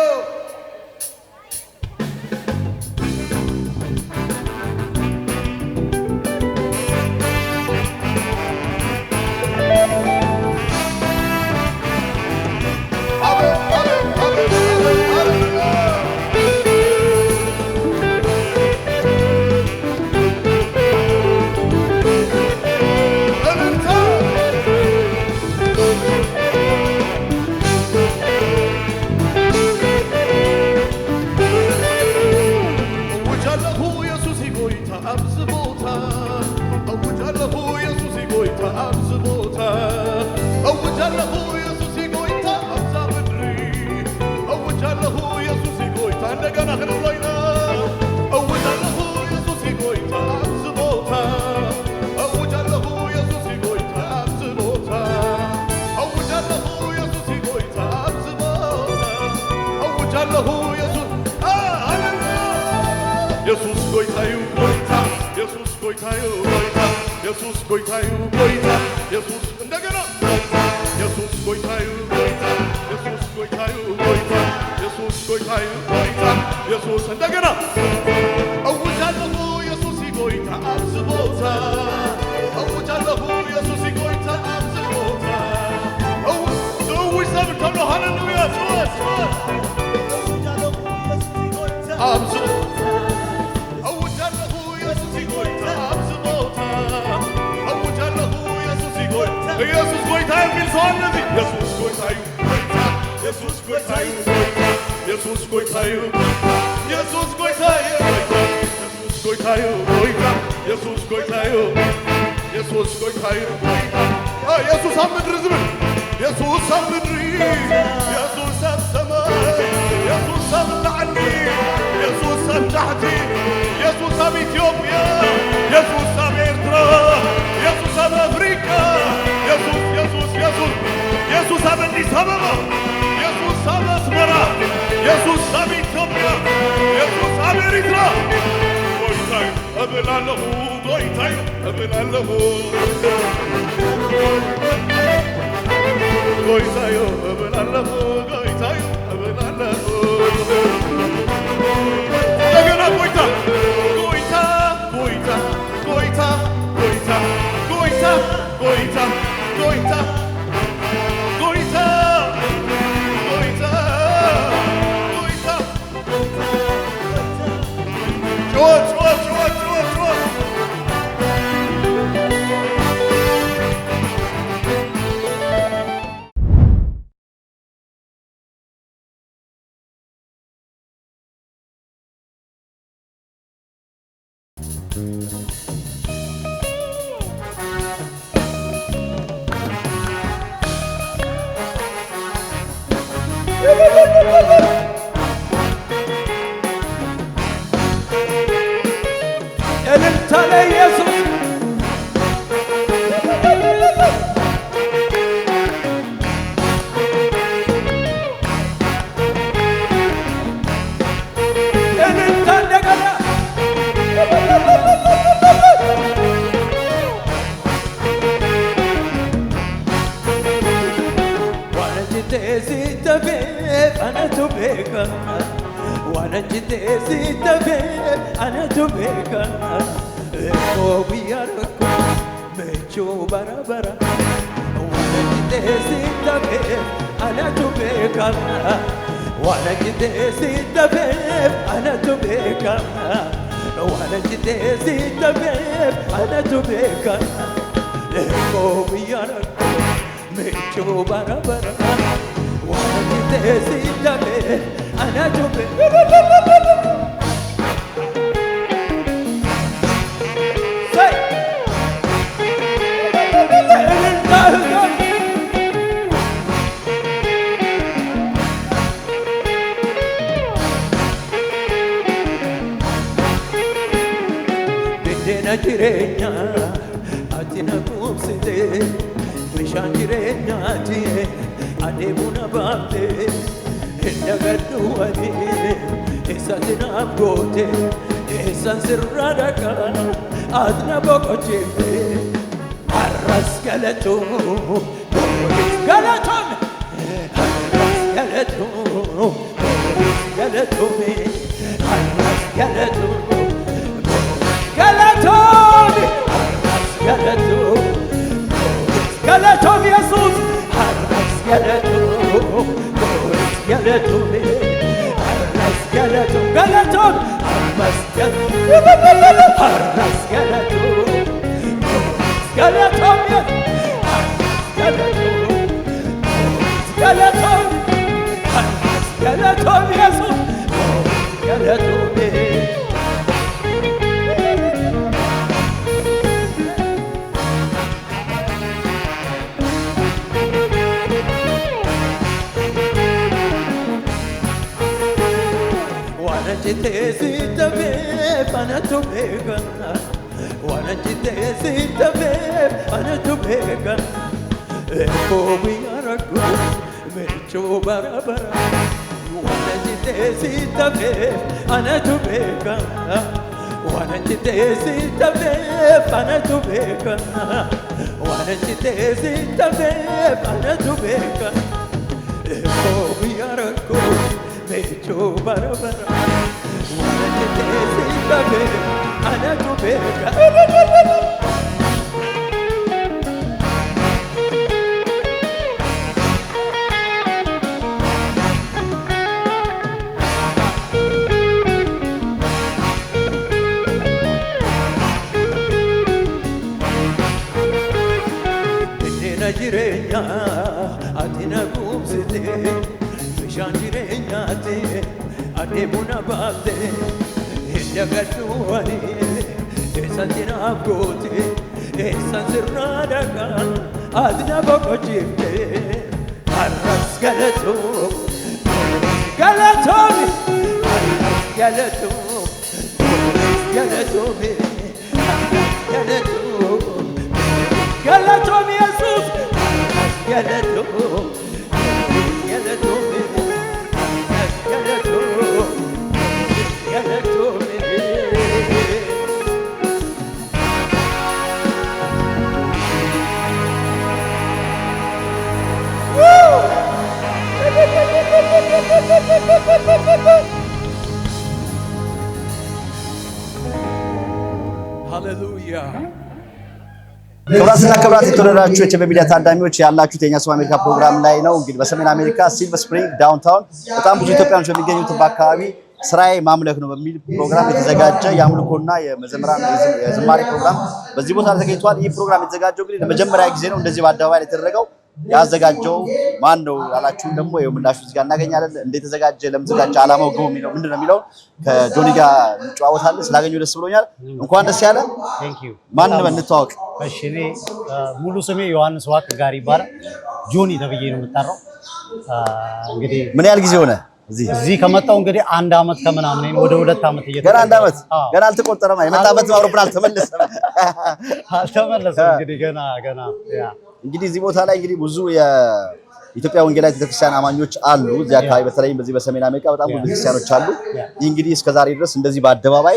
Speaker 2: Jesus goitayu goita Jesus goitayu goita Jesus goitayu goita Jesus እንደገና Jesus goitayu goita Jesus goitayu goita Jesus goitayu goita Jesus እንደገና አውጃለሁ ኢየሱስ ጎይታ አብዝቦታ አውጃለሁ ኢየሱስ ጎይታ አብዝቦታ አው ሰዎች ሰምተው ሃሌሉያ ሶስ አብዝቦታ ኢየሱስ ጎይታ የሚል ሰው አለ እዚህ ኢየሱስ ጎይታዩ ጎይታ ኢየሱስ ጎይታዩ ጎይታ ኢየሱስ ጎይታዩ ኢየሱስ ጎይታዩ ኢየሱስ ጎይታዩ ጎይታ ኢየሱስ ጎይታዩ ኢየሱስ ጎይታዩ ጎይታ ኢየሱስ አምድር ዝም ኢየሱስ አምድር ኢየሱስ ሰማይ ኢየሱስ አምላዕኒ ኢየሱስ ታሕቲ ኢየሱስ ኣብ ኢትዮጵያ ኢየሱስ ኣብ ኤርትራ ኢየሱስ ኣብ አፍሪካ ኢየሱስ ኢየሱስ ኢየሱስ ኢየሱስ ኣብ አዲስ አበባ ኢየሱስ ኣብ አስመራ ኢየሱስ ኣብ ኢትዮጵያ ኢየሱስ ኣብ ኤርትራ ጎይታዩ እብላለሁ ጎይታዩ እብላለሁ ጎይታዩ እብላለሁ ጎይታዩ እብላለሁ እንደገና ጎይታ ጎይታ ጎይታ ጎይታ ጎይታ ጎይታ ጎይታ ጎይታ ጎይታ ጎይታ ጎይታ ጮት ጮት ጮት ጮት ጮት
Speaker 9: እልልታ ለኢየሱስ እልልታ እንደገና
Speaker 10: anatu beeka waan jitee sittabe anatu beeka eko guyyaa rakko mechoo barabara waan jitee sittabe anatu beeka waan jitee sittabe anatu beeka waan jitee sittabe anatu beeka eko guyyaa rakko mechoo barabara waan jitee sittabe anatu beeka Dena jirenya atina kumsite bishaan jirenya ati adeemuna baate hinda gadduwani eessatina goote eessan sirra dhaqa adna boqochifte arras galatu boris galatoon arras galatu boris galatume arras galatu Galatom, Galatom, Galatom, Jesus, Galatom, Galatom, Galatom, Galatom, Galatom, Galatom, Galatom, Jesus, Galatom. Wanajite sitabe anatu beeka wanajite sitabe anatu beeka eko guyyaa rakko mechoo barabara wanajite sitabe anatu beeka wanajite sitabe anatu beeka wanajite sitabe anatu beeka eko guyyaa rakko mechoo barabara wanajite sitabe anatu beeka Dena jirenya atina kumsite bishaan jirenya ati adeemuna baate hinda gadduwani eessatina goote eessan sirra dhaqa adna boqochifte arras galatu galatoom arras galatu galatoom galatu galatoom Jesus galatu galatu Hallelujah.
Speaker 1: ክቡራትና ክቡራት የተወደዳችሁ የቸበ ሚዲያ ታዳሚዎች ያላችሁት የኛ ሰው አሜሪካ ፕሮግራም ላይ ነው። እንግዲህ በሰሜን አሜሪካ ሲልቨር ስፕሪንግ ዳውንታውን በጣም ብዙ ኢትዮጵያኖች በሚገኙት በአካባቢ ስራዬ ማምለክ ነው በሚል ፕሮግራም የተዘጋጀ የአምልኮና የመዘምራን የዝማሬ ፕሮግራም በዚህ ቦታ ተገኝቷል። ይህ ፕሮግራም የተዘጋጀው እንግዲህ ለመጀመሪያ ጊዜ ነው እንደዚህ በአደባባይ የተደረገው። ያዘጋጀው ማን ነው ያላችሁን ደግሞ የምላሹ እዚህ ጋር እናገኛለን። እንዴት ተዘጋጀ፣ ለምን ተዘጋጀ፣ አላማው ግቡ የሚለው ምንድነው የሚለው ከጆኒ ጋር እንጨዋወታለን። ስላገኘው ደስ ብሎኛል። እንኳን ደስ ያለ።
Speaker 5: ቴንክ ዩ።
Speaker 1: ማን ነው እንተዋወቅ?
Speaker 5: እሺ፣ እኔ ሙሉ ስሜ ዮሐንስ ዋቅ ጋር ይባላል። ጆኒ ተብዬ ነው የምጠራው። እንግዲህ
Speaker 1: ምን ያህል ጊዜ ሆነ
Speaker 5: እዚህ ከመጣው? እንግዲህ 1 አመት ከምናምን ወደ 2 አመት
Speaker 1: ገና 1 አመት ገና አልተቆጠረም። የመጣበት አውሮፕላን አልተመለሰም።
Speaker 5: እንግዲህ ገና ያ
Speaker 1: እንግዲህ እዚህ ቦታ ላይ እንግዲህ ብዙ የኢትዮጵያ ወንጌላዊት ቤተክርስቲያን አማኞች አሉ። እዚህ አካባቢ በተለይም በዚህ በሰሜን አሜሪካ በጣም ብዙ ቤተክርስቲያኖች አሉ። ይህ እንግዲህ እስከዛሬ ድረስ እንደዚህ በአደባባይ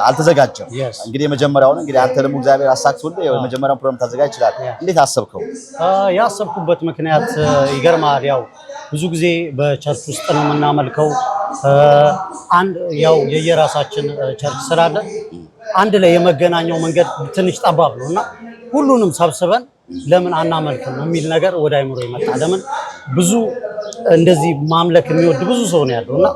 Speaker 1: አልተዘጋጀም። እንግዲህ የመጀመሪያው ነው። እንግዲህ አንተ ደግሞ እግዚአብሔር አሳክቶልህ የመጀመሪያውን ፕሮግራም ታዘጋጅ ይችላል። እንዴት አሰብከው?
Speaker 5: ያሰብኩበት ምክንያት ይገርማል። ያው ብዙ ጊዜ በቸርች ውስጥ ነው የምናመልከው። አንድ ያው የየራሳችን ቸርች ስላለ አንድ ላይ የመገናኛው መንገድ ትንሽ ጠባብ ነውና ሁሉንም ሰብስበን ለምን አናመልክም የሚል ነገር ወደ አይምሮ ይመጣ። ለምን ብዙ እንደዚህ ማምለክ የሚወድ ብዙ ሰው ነው ያለውና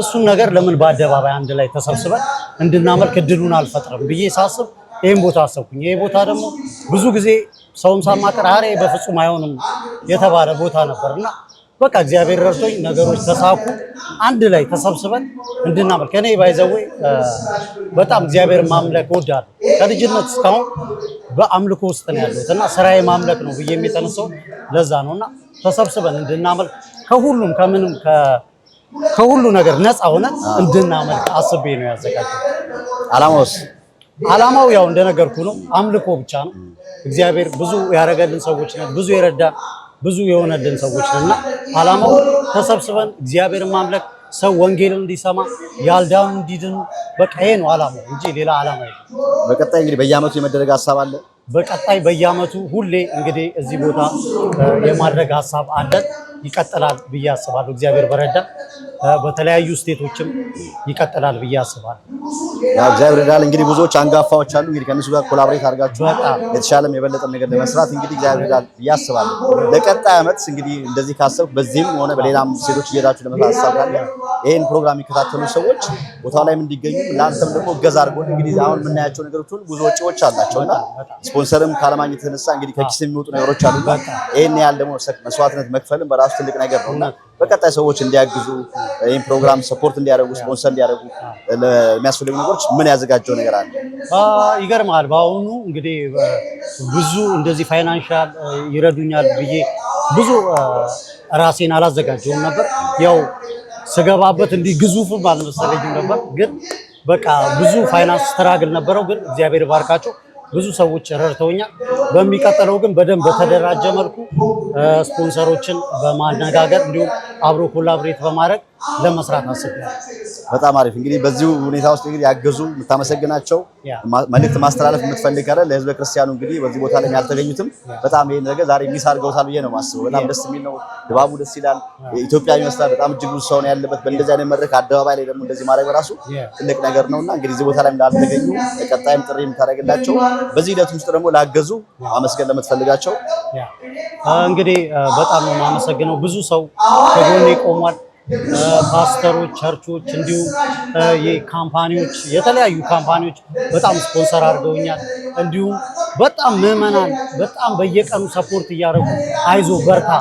Speaker 5: እሱን ነገር ለምን በአደባባይ አንድ ላይ ተሰብስበን እንድናመልክ እድሉን አልፈጥርም ብዬ ሳስብ ይሄን ቦታ አሰብኩኝ። ይሄ ቦታ ደግሞ ብዙ ጊዜ ሰውም ሳማከር አሬ በፍጹም አይሆንም የተባለ ቦታ ነበርና በቃ እግዚአብሔር ረድቶኝ ነገሮች ተሳኩ። አንድ ላይ ተሰብስበን እንድናመልክ እኔ ባይዘዌ በጣም እግዚአብሔር ማምለክ እወዳለሁ። ከልጅነት እስካሁን በአምልኮ ውስጥ ነው ያለሁት እና ስራዬ ማምለክ ነው ብዬ የሚተነሳው ለዛ ነውና ተሰብስበን እንድናመልክ ከሁሉም ከምንም ከሁሉ ነገር ነፃ ሆነን እንድናመልክ አስቤ ነው ያዘጋጀው። ዓላማው ያው እንደነገርኩ ነው፣ አምልኮ ብቻ ነው። እግዚአብሔር ብዙ ያረጋልን ሰዎች ነን፣ ብዙ የረዳን ብዙ የሆነልን ሰዎች ነንና ዓላማው ተሰብስበን እግዚአብሔርን ማምለክ፣ ሰው ወንጌልን እንዲሰማ፣ ያልዳኑ እንዲድኑ፣ በቃ ይሄ ነው ዓላማው እንጂ ሌላ ዓላማ የለም።
Speaker 1: በቀጣይ እንግዲህ በየዓመቱ የመደረግ ሐሳብ አለ።
Speaker 5: በቀጣይ በየዓመቱ ሁሌ እንግዲህ እዚህ ቦታ የማድረግ ሐሳብ አለን። ይቀጥላል ብዬ አስባለሁ። እግዚአብሔር በረዳ በተለያዩ ስቴቶችም ይቀጥላል ብዬ አስባለሁ።
Speaker 1: ያው እግዚአብሔር ይረዳል። እንግዲህ ብዙዎች አንጋፋዎች አሉ። እንግዲህ ከነሱ ጋር ኮላቦሬት አድርጋችሁ የተሻለም የበለጠም ነገር ለመስራት እንግዲህ እግዚአብሔር ይረዳል ብዬ አስባለሁ። ለቀጣይ ዓመት እንግዲህ እንደዚህ ካሰብኩ በዚህም ሆነ በሌላም ስቴቶች እየሄዳችሁ ለመስራት ሐሳብ ካለ ይሄን ፕሮግራም የሚከታተሉ ሰዎች ቦታው ላይም እንዲገኙ ለአንተም ደግሞ እገዛ አድርጎን እንግዲህ አሁን የምናያቸው ነገሮች ሁሉ ብዙ ወጪዎች አላቸውና ስፖንሰርም ካለማግኘት የተነሳ እንግዲህ ከኪስ የሚወጡ ነገሮች አሉና ይሄን ያህል ደግሞ መስዋዕትነት መክፈልም በራሱ ትልቅ ነገር ነውና በቀጣይ ሰዎች እንዲያግዙ ይሄን ፕሮግራም ሰፖርት እንዲያደርጉ ስፖንሰር እንዲያደርጉ ለሚያስፈልጉ ነገሮች ምን ያዘጋጀው ነገር አለ?
Speaker 5: ይገርማል። በአሁኑ እንግዲህ ብዙ እንደዚህ ፋይናንሻል ይረዱኛል ብዬ ብዙ ራሴን አላዘጋጀውም ነበር። ያው ስገባበት እንዲህ ግዙፍም አልመሰለኝም ነበር፣ ግን በቃ ብዙ ፋይናንስ ስትራግል ነበረው። ግን እግዚአብሔር ባርካቸው ብዙ ሰዎች ረድተውኛል። በሚቀጥለው ግን በደንብ በተደራጀ መልኩ ስፖንሰሮችን በማነጋገር እንዲሁም አብሮ ኮላቦሬት በማድረግ ለመስራት አስቤያለሁ።
Speaker 1: በጣም አሪፍ። እንግዲህ በዚህ ሁኔታ ውስጥ እንግዲህ ያገዙ የምታመሰግናቸው መልእክት ማስተላለፍ የምትፈልግ ካለ ለህዝበ ክርስቲያኑ እንግዲህ በዚህ ቦታ ላይ ያልተገኙትም በጣም ይሄን ነገር ዛሬ ሚስ አድርገውታል ብዬ ነው የማስበው። በጣም ደስ የሚል ነው። ድባቡ ደስ ይላል። ኢትዮጵያ ይመስላል። በጣም እጅግ ብዙ ሰው ነው ያለበት። በእንደዚህ አይነት መድረክ አደባባይ ላይ ደግሞ እንደዚህ ማድረግ በራሱ ትልቅ ነገር ነውና እንግዲህ እዚህ ቦታ ላይ እንዳልተገኙ ቀጣይም ጥሪ የምታደርግላቸው በዚህ ሂደት ውስጥ ደግሞ ላገዙ ማመስገን ለምትፈልጋቸው
Speaker 5: እንግዲህ በጣም ነው የማመሰግነው። ብዙ ሰው ከጎኔ ቆሟል። ፓስተሮች፣ ቸርቾች እንዲሁም የካምፓኒዎች የተለያዩ ካምፓኒዎች በጣም ስፖንሰር አድርገውኛል። እንዲሁም በጣም ምዕመናን በጣም በየቀኑ ሰፖርት እያደረጉ አይዞ በርታ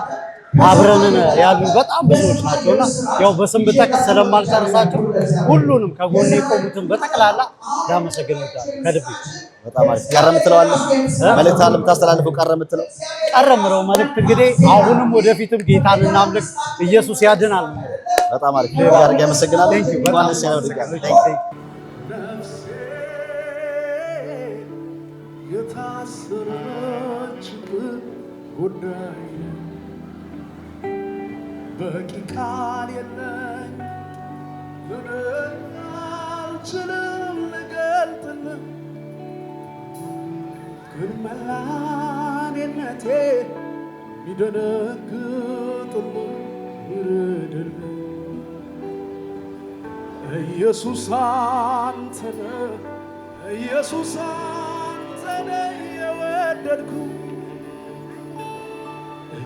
Speaker 5: አብረንን ያሉ በጣም ብዙዎች ናቸውና ያው በስም ብጠቅስ ስለማልጨርሳቸው ሁሉንም ከጎኔ የቆሙትን በጠቅላላ ላመሰግን እወዳለሁ ከልቤ።
Speaker 1: በጣም አሪፍ። ቀረ የምትለው አለ? መልእክት አለ የምታስተላልፈው? ቀረ የምትለው?
Speaker 5: ቀረ የምለው መልእክት እንግዲህ አሁንም ወደፊትም ጌታን እናምልክ፣ ኢየሱስ ያድናል።
Speaker 1: በጣም አሪፍ። ያርጋ ያመሰግናለሁ። እንኳን ደስ ያለው ድጋሚ
Speaker 2: የታሰረችበት ጉዳይ በቂ ቃል የለኝ አልችልም ልገልጥልህ ግን መላኔነቴ ሚደነግጥልህ ይርድልህ ኢየሱስ አንተ ነህ ኢየሱስ አንተ ነህ የወደድኩ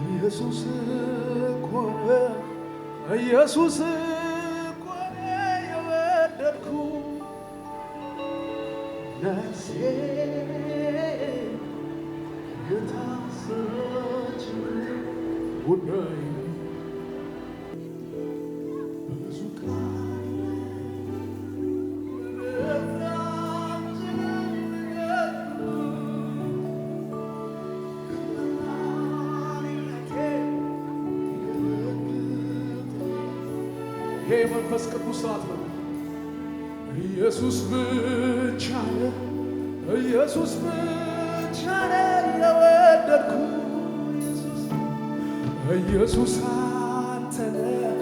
Speaker 2: ኢየሱስ እኮ ነህ ኢየሱስ እኮ ነህ የወደድኩ ነፍሴ የታሰረችበት ጉዳይ ብዙ መንፈስ ቅዱስ ሰዓት ነው። ኢየሱስ ብቻ ነህ ኢየሱስ ብቻ ነህ የወደድኩ ኢየሱስ አንተ ነህ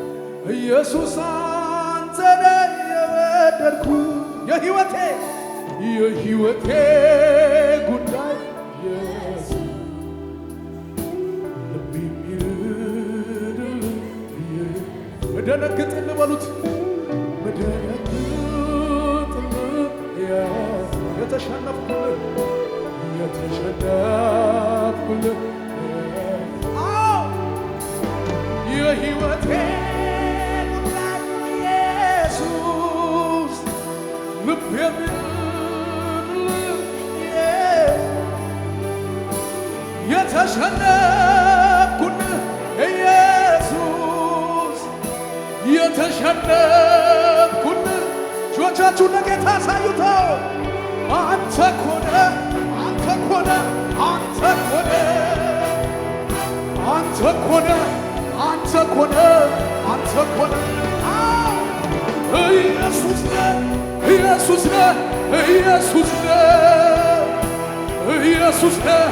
Speaker 2: ኢየሱስ አንተ ነህ የወደድኩ የሕይወቴ ጉዳይ ኢየሱስ ልብ የሚርድልህ
Speaker 9: ምደነግጥልህ በሉት ምደነግጥልህ የተሸነፍኩልህ የሕይወቴ አምላክ ኢየሱስ ልብ የሚልህ የተሸነፍኩልህ ኢየሱስ የተሸነፍኩልህ እጆቻችሁን ለጌታ አሳዩተው አንተ እኮ ነህ አንተ እኮ ነህ አንተ እኮ ነህ አንተ እኮ ነህ አንተ እኮ ነህ አንተ እኮ ነህ ኢየሱስ ነህ ኢየሱስ ነህ ኢየሱስ ነህ ኢየሱስ ነህ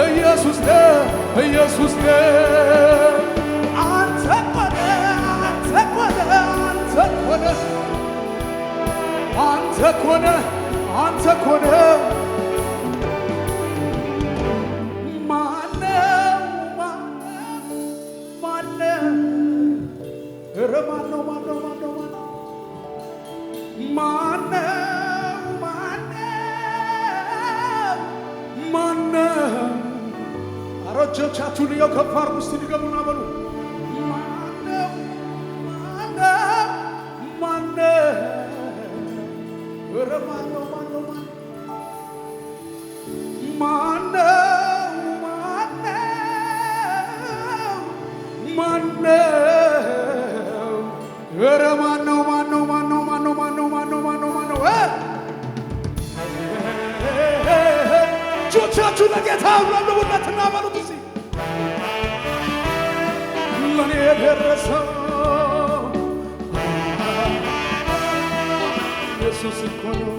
Speaker 9: ኢየሱስ ነህ ኢየሱስ ነህ አንተ እኮ ነህ አንተ እኮ ነህ አንተ እኮ ነህ አንተ እኮ ነህ አንተ እኮ ነህ እጆቻችሁን ከፍ አድርጉ እስቲ ንገሩና በሉ ማነው ኧረ ማነው ኧረ ማነው እጆቻችሁ ለጌታ አብረቡለትና በሉት እስቲ ለኔ የደረሰው ኢየሱስ እኮ ነው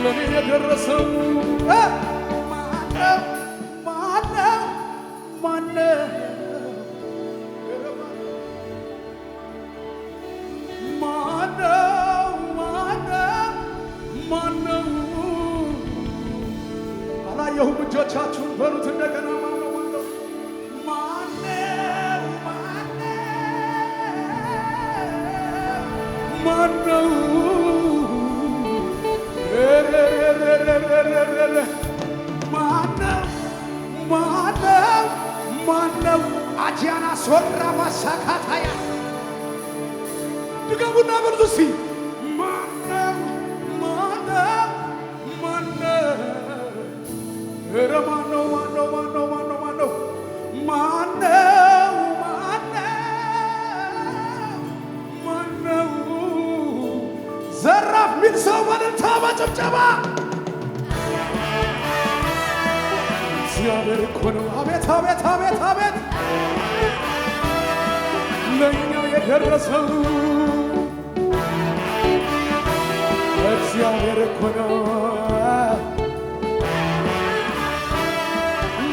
Speaker 9: ለኔ የደረሰው አላየሁም እጆቻችሁን በሉት እንደገና ማነው አጂያና ሶራ ማሳካታያ ድገሙና በሉት እስቲ ኧረ ማነው ዘራፍ ሚል ሰው በእልልታ በጭብጨባ እግዚአብሔር እኮ ነው አቤት አቤት አቤት አቤት ለእኛ የደረሰው እግዚአብሔር እኮ ነው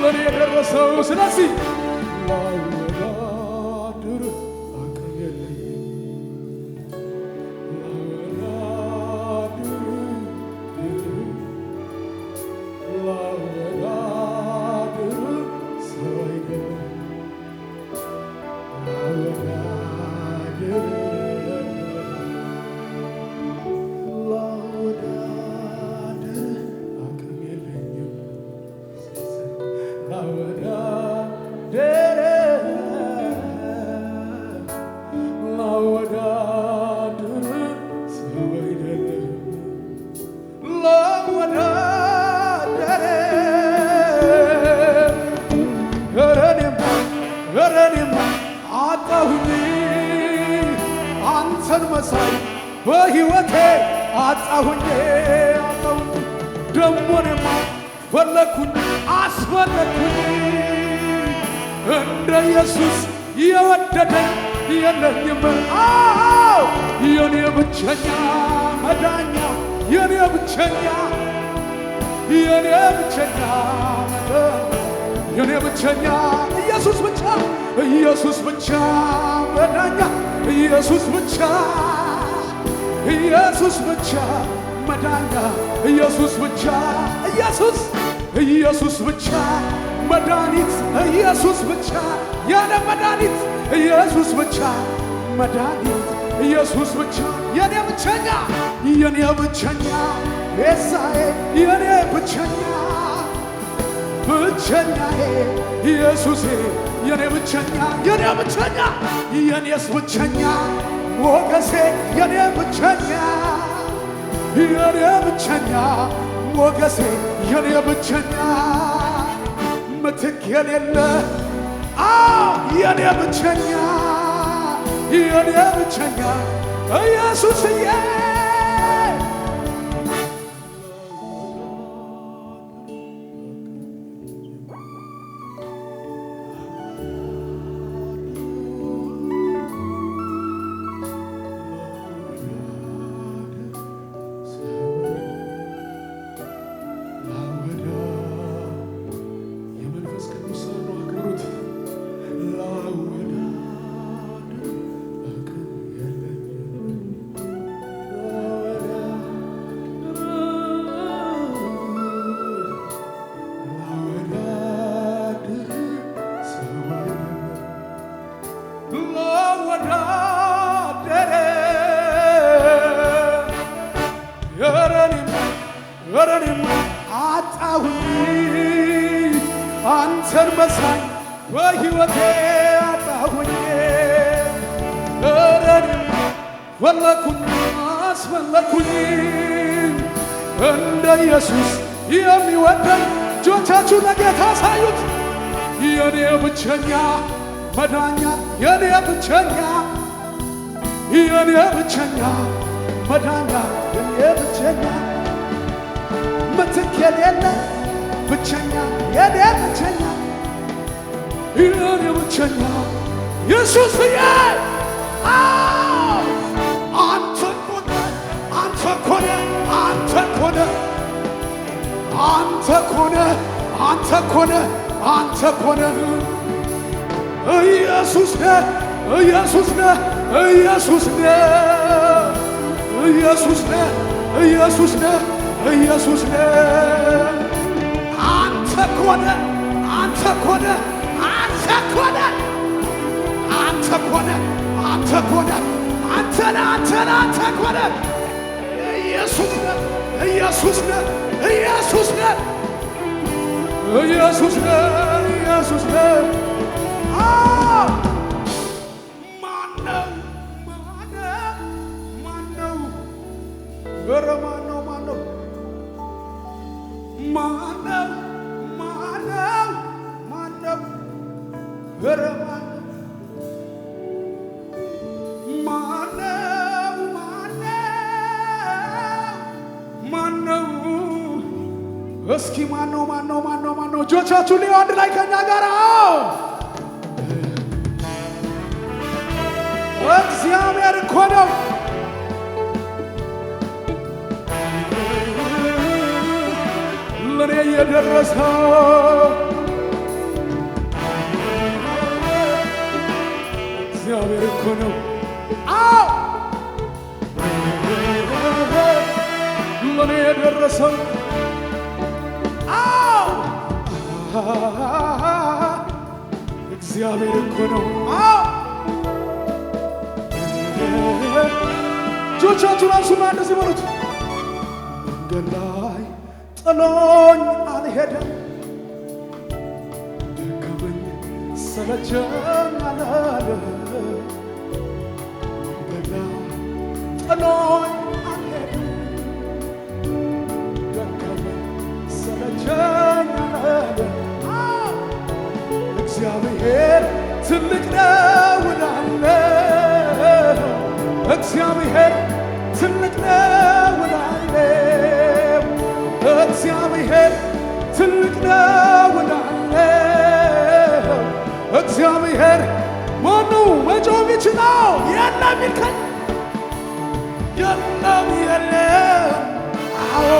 Speaker 9: ለኔ የደረሰው ስለዚህ ላወዳድር አቅም የለኝም ላወዳድር ሰው አይደለም ላወዳድር አቅም የለኝም ላወዳድር ሰው አይደለም ላወዳድር እኔማ አጣሁኝ አንተን መሳይ በሕይወቴ አጣሁኝ ደሞ እኔማ ፈለግኩኝ አስፈለግኩኝ እንደ ኢየሱስ የወደደኝ የለኝም የኔ ብቸኛ መዳኛ የኔ ብቸኛ የኔ ብቸኛ ኢየሱስ ብቻ መዳኛ ኢየሱስ ብቻ መዳኛ ኢየሱስ ብቻ መድኃኒት ኢየሱስ ብቻ የኔ መድኃኒት ኢየሱስ ብቻ መድኃኒት ኢየሱስ ብቻ የኔ ብቸኛ ቤዛዬ የኔ ብቸኛዬ ኢየሱሴ የኔ ብቸኛ የኔስ ብቸኛ ሞገሴ የኔ ብቸኛ ሞገሴ የኔ ብቸኛ ምትክ የሌለ የኔ ብቸኛ ኢየሱስዬ አንተን መሳይ በሕይወቴ አጣሁኝ ፈለኩኝ አስፈለኩኝ እንደ ኢየሱስ የሚወደኝ እጆቻችሁ ለጌታ አሳዩት የኔ ብቸኛ መዳኛ የኔ ብቸኛ መዳኛ የኔ ብቸኛ ምትክ የሌለ ብቸኛ የኔ ብቸኛ ኢየሱስዬ አንተ ኮነ ኢየሱስ ነህ አንተ ኮነ ኢየሱስ ነህ ማነው ኧረ ማነው ኧረ ማነው እስኪ ማነው እጆቻችሁ ላይ አንድ ላይ ከኛ ጋር እግዚአብሔር እኮ ነው ለኔ የደረሰው እግዚአብሔር እኮ ነው ለኔ የደረሰው እግዚአብሔር እኮ ነው እጆቻችሁን አንሱና እንደዚህ በሉት መንገድ ላይ ጥሎኝ አልሄደም ደከመኝ ሰለቸኝ አላለ መንገድ ላይ ጥሎኝ አልሄደም ደከመኝ ሰለቸኝ አላለ እግዚአብሔር ትልቅ ነው እላለሁ እግዚአብሔር ትልቅ ነው እላለሁ እግዚአብሔር ትልቅ ነው እላለሁ እግዚአብሔር ማነው መጮህ ይችላል የለም ይልከኝ የለም አዎ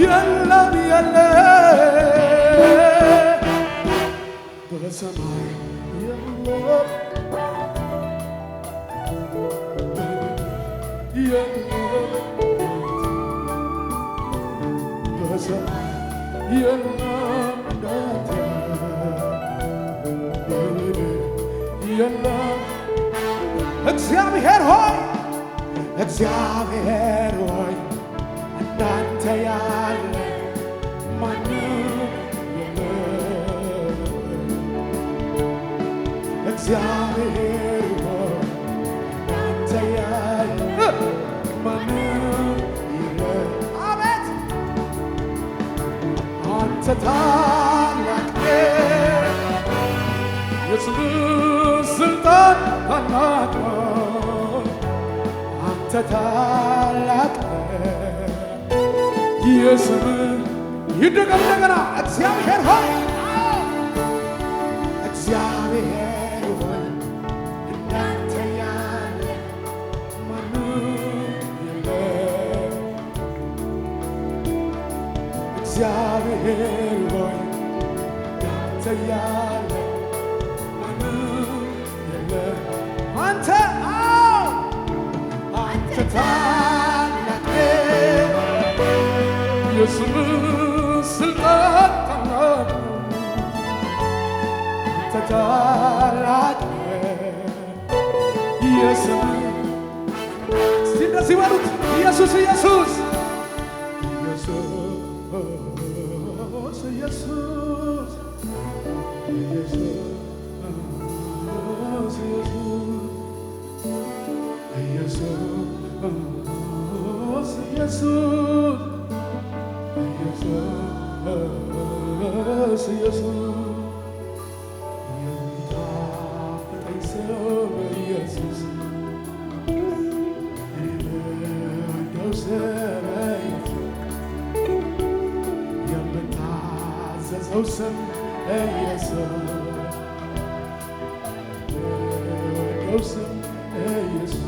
Speaker 9: የለም በሰማይ የለም በሰማይ የለም የለም እግዚአብሔር ሆይ እግዚአብሔር ሆይ እንዳንተ ያለ ማንም የለም እግዚአብሔር ሆይ እንዳንተ ያለ ማንም የለም አቤት አንተ ታላቅ የስምህ ስልጣን ታላቅ ነው አንተ ታላቅ የስምህ ይደገም እንደገና እግዚአብሔር ሆይ እግዚአብሔር ሆይ እንዳንተ ያለ ማንም የለም እግዚአብሔር ሆይ እንዳንተ ያለ አንተ አንተ ታላቅ የስምህ ስልጣን ታላቅ አንተ ታላቅ የስምህ እስቲ እንደዚህ በሉት ኢየሱስ ኢየሱስ ኢየሱስ ኢየሱስ ኢየሱስ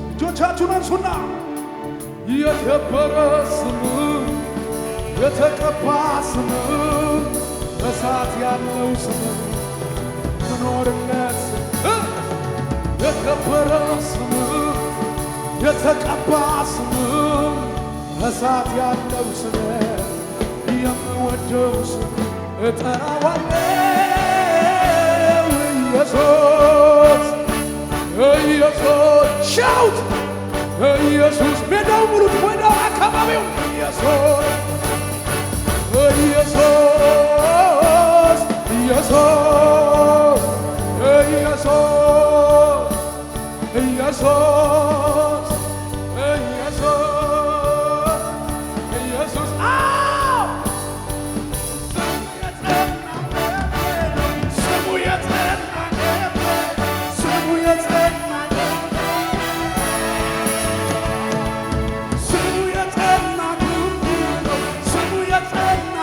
Speaker 9: እጆቻችሁን አንሱና የከበረ ስምህ የተቀባ ስምህ እሳት ያለው ስምህ ምኖርለት የከበረ ስምህ የተቀባ ስምህ እሳት ያለው ስምህ የምወደው ስምህ እጠራዋለሁ ኢየሱስ ኢየሱስ ሻውት ኢየሱስ ሜዳው ሙሉት ሜዳው አካባቢው ኢየሱስ ኢየሱስ ኢየሱስ ኢየሱስ ኢየሱስ ኢየሱስ ኢየሱስ ስሙ የጸና ስሙ የጸና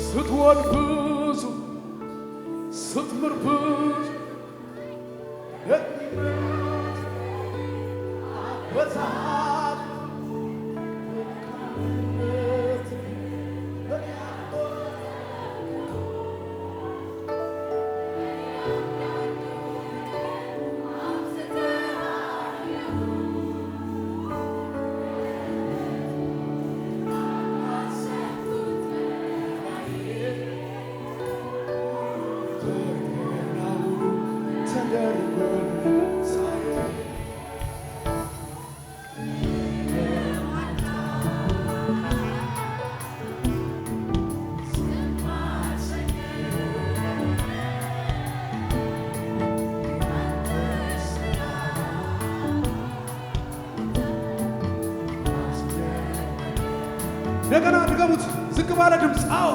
Speaker 9: ስትወድ ብዙ ስትምር ብዙ ደግነት በዛት እንደገና ድገሙት ዝቅ ባለ ድምፅ አዎ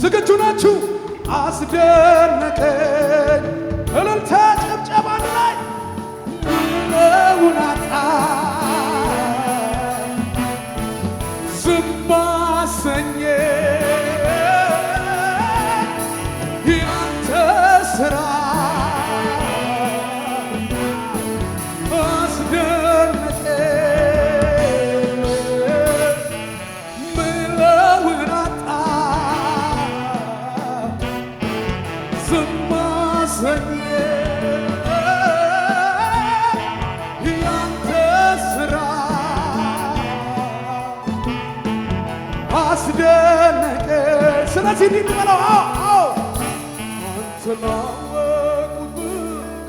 Speaker 9: ዝግጁ ናችሁ? አስደነቀኝ እልልታ ጭብጨባ ላይ ለውናታ አስደነቀ ስለዚህ እንዲበለው አንተ ላወቁት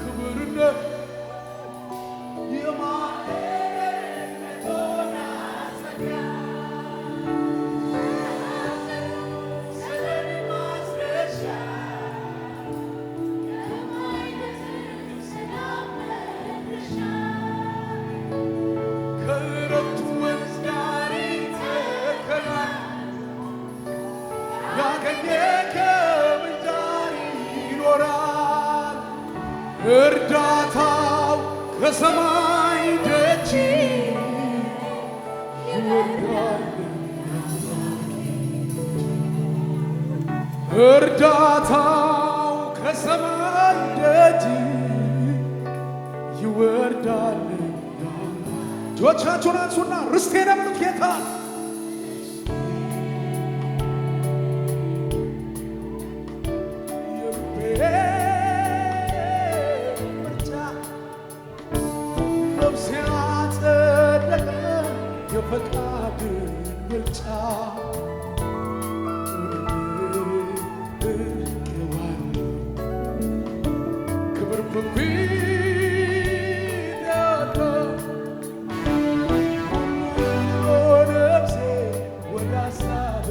Speaker 9: ክብርነት እርዳታው ከሰማይ ደጅ ይወርዳል እርዳታው ከሰማይ ደጅ ይወርዳል እጆቻችሁን አንሱና ርስቴ ነው በሉት ጌታ ፈቃድ ምርጫ ክብር ነፍሴ ወደ ሀሳብ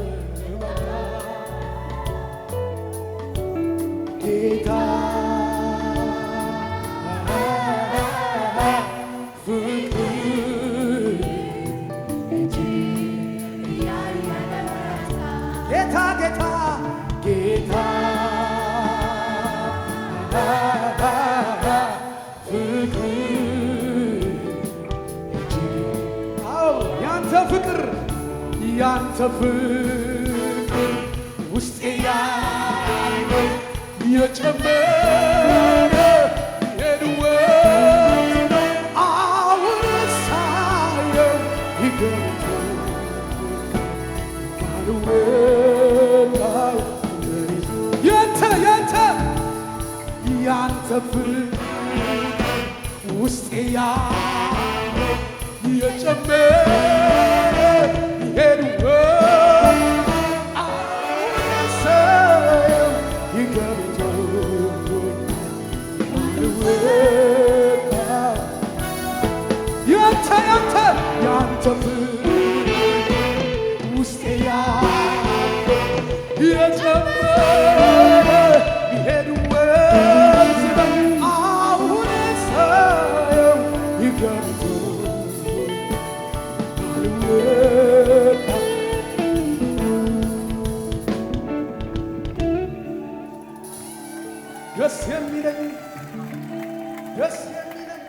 Speaker 9: መጣ ጌታ ያንተ ፍቅር ውስጤ ያለው የጨመረ የድወት አሁን ሳየው ይገርማል ያንተ ፍቅር ውስጤ ያለው የጨመረ ያንተ ውስጤ የጨመረ ቢሄድ ወንዝ አሁን ሳየው ደስ የሚለኝ ደስ የሚለኝ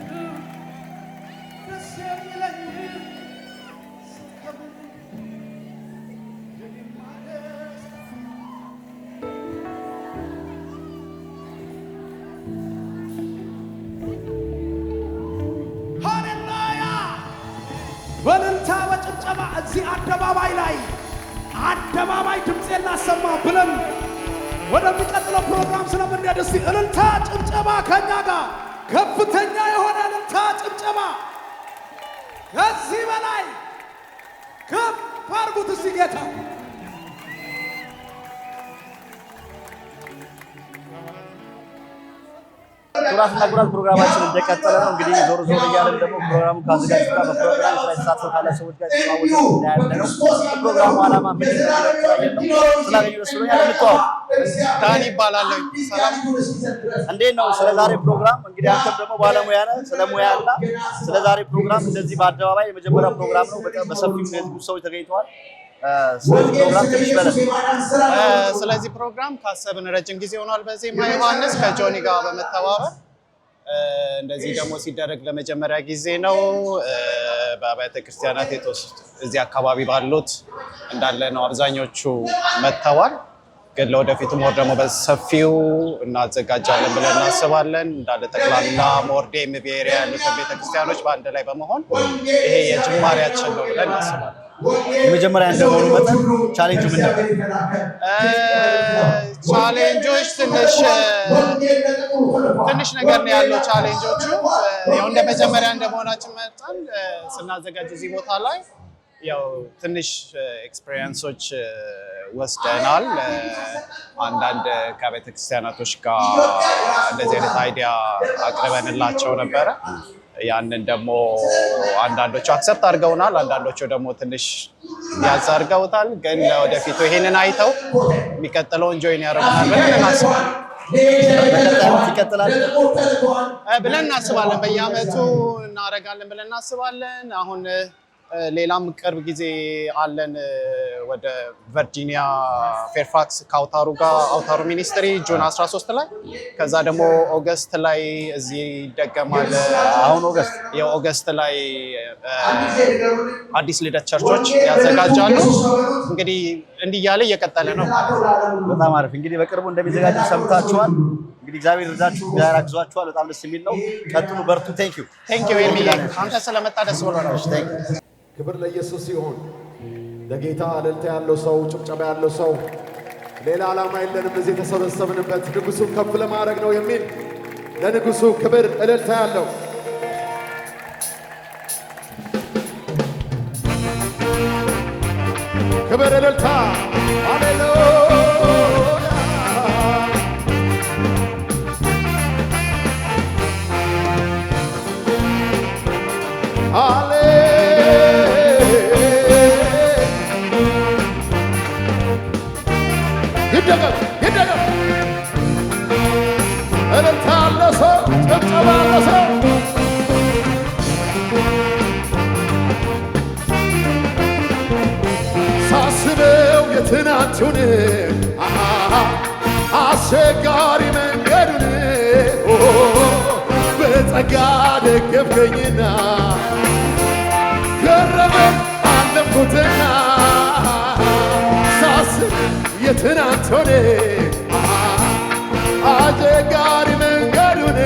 Speaker 9: ደስ የሚለኝ ሃሌሉያ በእልልታ በጭብጨባ እዚህ አደባባይ ድምፄን ላሰማ ብለን ወደሚቀጥለው ፕሮግራም ስለምንሄድ እስቲ እልልታ ጭብጨባ ከኛ ጋር ከፍተኛ የሆነ እልልታ ጭብጨባ ከዚህ በላይ ከፍ አድርጉት እስቲ ጌታ
Speaker 1: ኩራትና ኩራት ፕሮግራማችን እንደቀጠለ ነው። እንግዲህ ዞር ዞር እያለን ደግሞ ፕሮግራሙን ካዘጋጁት ጋር በፕሮግራም ላይ ተሳትፎ ካለ ሰዎች ጋር ተዋወቁ እናያለን። ፕሮግራሙ ዓላማ ምን እንደሆነ ስላገኙ ደስ ብሎኛል። እንተዋወቅ።
Speaker 11: ዳኒ ይባላል። ሰላም
Speaker 1: እንዴት ነው? ስለ ዛሬ ፕሮግራም እንግዲህ አንተም ደግሞ ባለሙያ ነህ። ስለ ሙያና ስለ ዛሬ ፕሮግራም እንደዚህ በአደባባይ የመጀመሪያ ፕሮግራም ነው። በጣም በሰፊው እንደዚህ ሰዎች ተገኝተዋል። ስለዚህ ፕሮግራም ትንሽ በለን።
Speaker 11: ስለዚህ ፕሮግራም ካሰብን ረጅም ጊዜ ሆኗል። በዜማ ዮሐንስ ከጆኒ ጋር በመተባበር እንደዚህ ደግሞ ሲደረግ ለመጀመሪያ ጊዜ ነው። በአብያተ ክርስቲያናት እዚህ አካባቢ ባሉት እንዳለ ነው አብዛኞቹ መጥተዋል። ግን ለወደፊቱ ሞር ደግሞ በሰፊው እናዘጋጃለን ብለን እናስባለን። እንዳለ ጠቅላላ ሞርዴ ኤምቢኤሪያ ያሉት ቤተክርስቲያኖች በአንድ ላይ በመሆን ይሄ የጅማሬያችን ነው ብለን እናስባለን።
Speaker 1: የመጀመሪያ እንደሆኑ መጠን ቻሌንጁ ምን ነበር?
Speaker 11: ቻሌንጆች ትንሽ ነገር ነው ያለው። ቻሌንጆቹ ያው እንደ መጀመሪያ እንደመሆናችን መጠን ስናዘጋጅ እዚህ ቦታ ላይ ያው ትንሽ ኤክስፒሪየንሶች ወስደናል። አንዳንድ ከቤተ ክርስቲያናቶች ጋር እንደዚህ አይነት አይዲያ አቅርበንላቸው ነበረ። ያንን ደግሞ አንዳንዶቹ አክሰፕት አድርገውናል፣ አንዳንዶቹ ደግሞ ትንሽ ያዝ አድርገውታል። ግን ለወደፊቱ ይሄንን አይተው የሚቀጥለውን ጆይን ያደርጉናል ብለን እናስባለን። ብለን እናስባለን። በየአመቱ እናደርጋለን ብለን እናስባለን። አሁን ሌላም ቅርብ ጊዜ አለን ወደ ቨርጂኒያ ፌርፋክስ ከአውታሩ ጋር አውታሩ ሚኒስትሪ ጁን 13 ላይ ከዛ ደግሞ ኦገስት ላይ እዚህ ይደገማል።
Speaker 1: አሁን
Speaker 11: ኦገስት ላይ አዲስ ልደት ቸርቾች ያዘጋጃሉ። እንግዲህ እንዲህ እያለ እየቀጠለ ነው ማለት ነው።
Speaker 1: በጣም አሪፍ። እንግዲህ በቅርቡ እንደሚዘጋጅ ሰምታችኋል። እንግዲህ እግዚአብሔር ይርዳችሁ፣ እግዚአብሔር ያግዟችኋል። በጣም ደስ የሚል ነው። ቀጥሉ፣ በርቱ። ቴንክ ዩ
Speaker 11: ኤሚዬ፣ አንተ ስለመጣ ደስ ብሎናል።
Speaker 2: ክብር ለኢየሱስ ይሁን። ለጌታ እልልታ ያለው ሰው፣ ጭብጨባ ያለው ሰው፣ ሌላ ዓላማ የለንም እዚህ የተሰበሰብንበት ንጉሱን ከፍ ለማድረግ ነው የሚል ለንጉሱ ክብር እልልታ ያለው ክብር እልልታ። ሃሌሉያ ይደገም እልልታ ያለ ሰው፣ ጭብጨባ ያለ ሰው ሳስበው የትናንቱን አስቸጋሪ መንገዱን በጸጋ ደገፍከኝና ገረመኝ አለፍኩትና ሳስብ የትናንቱን አስቸጋሪ መንገዱን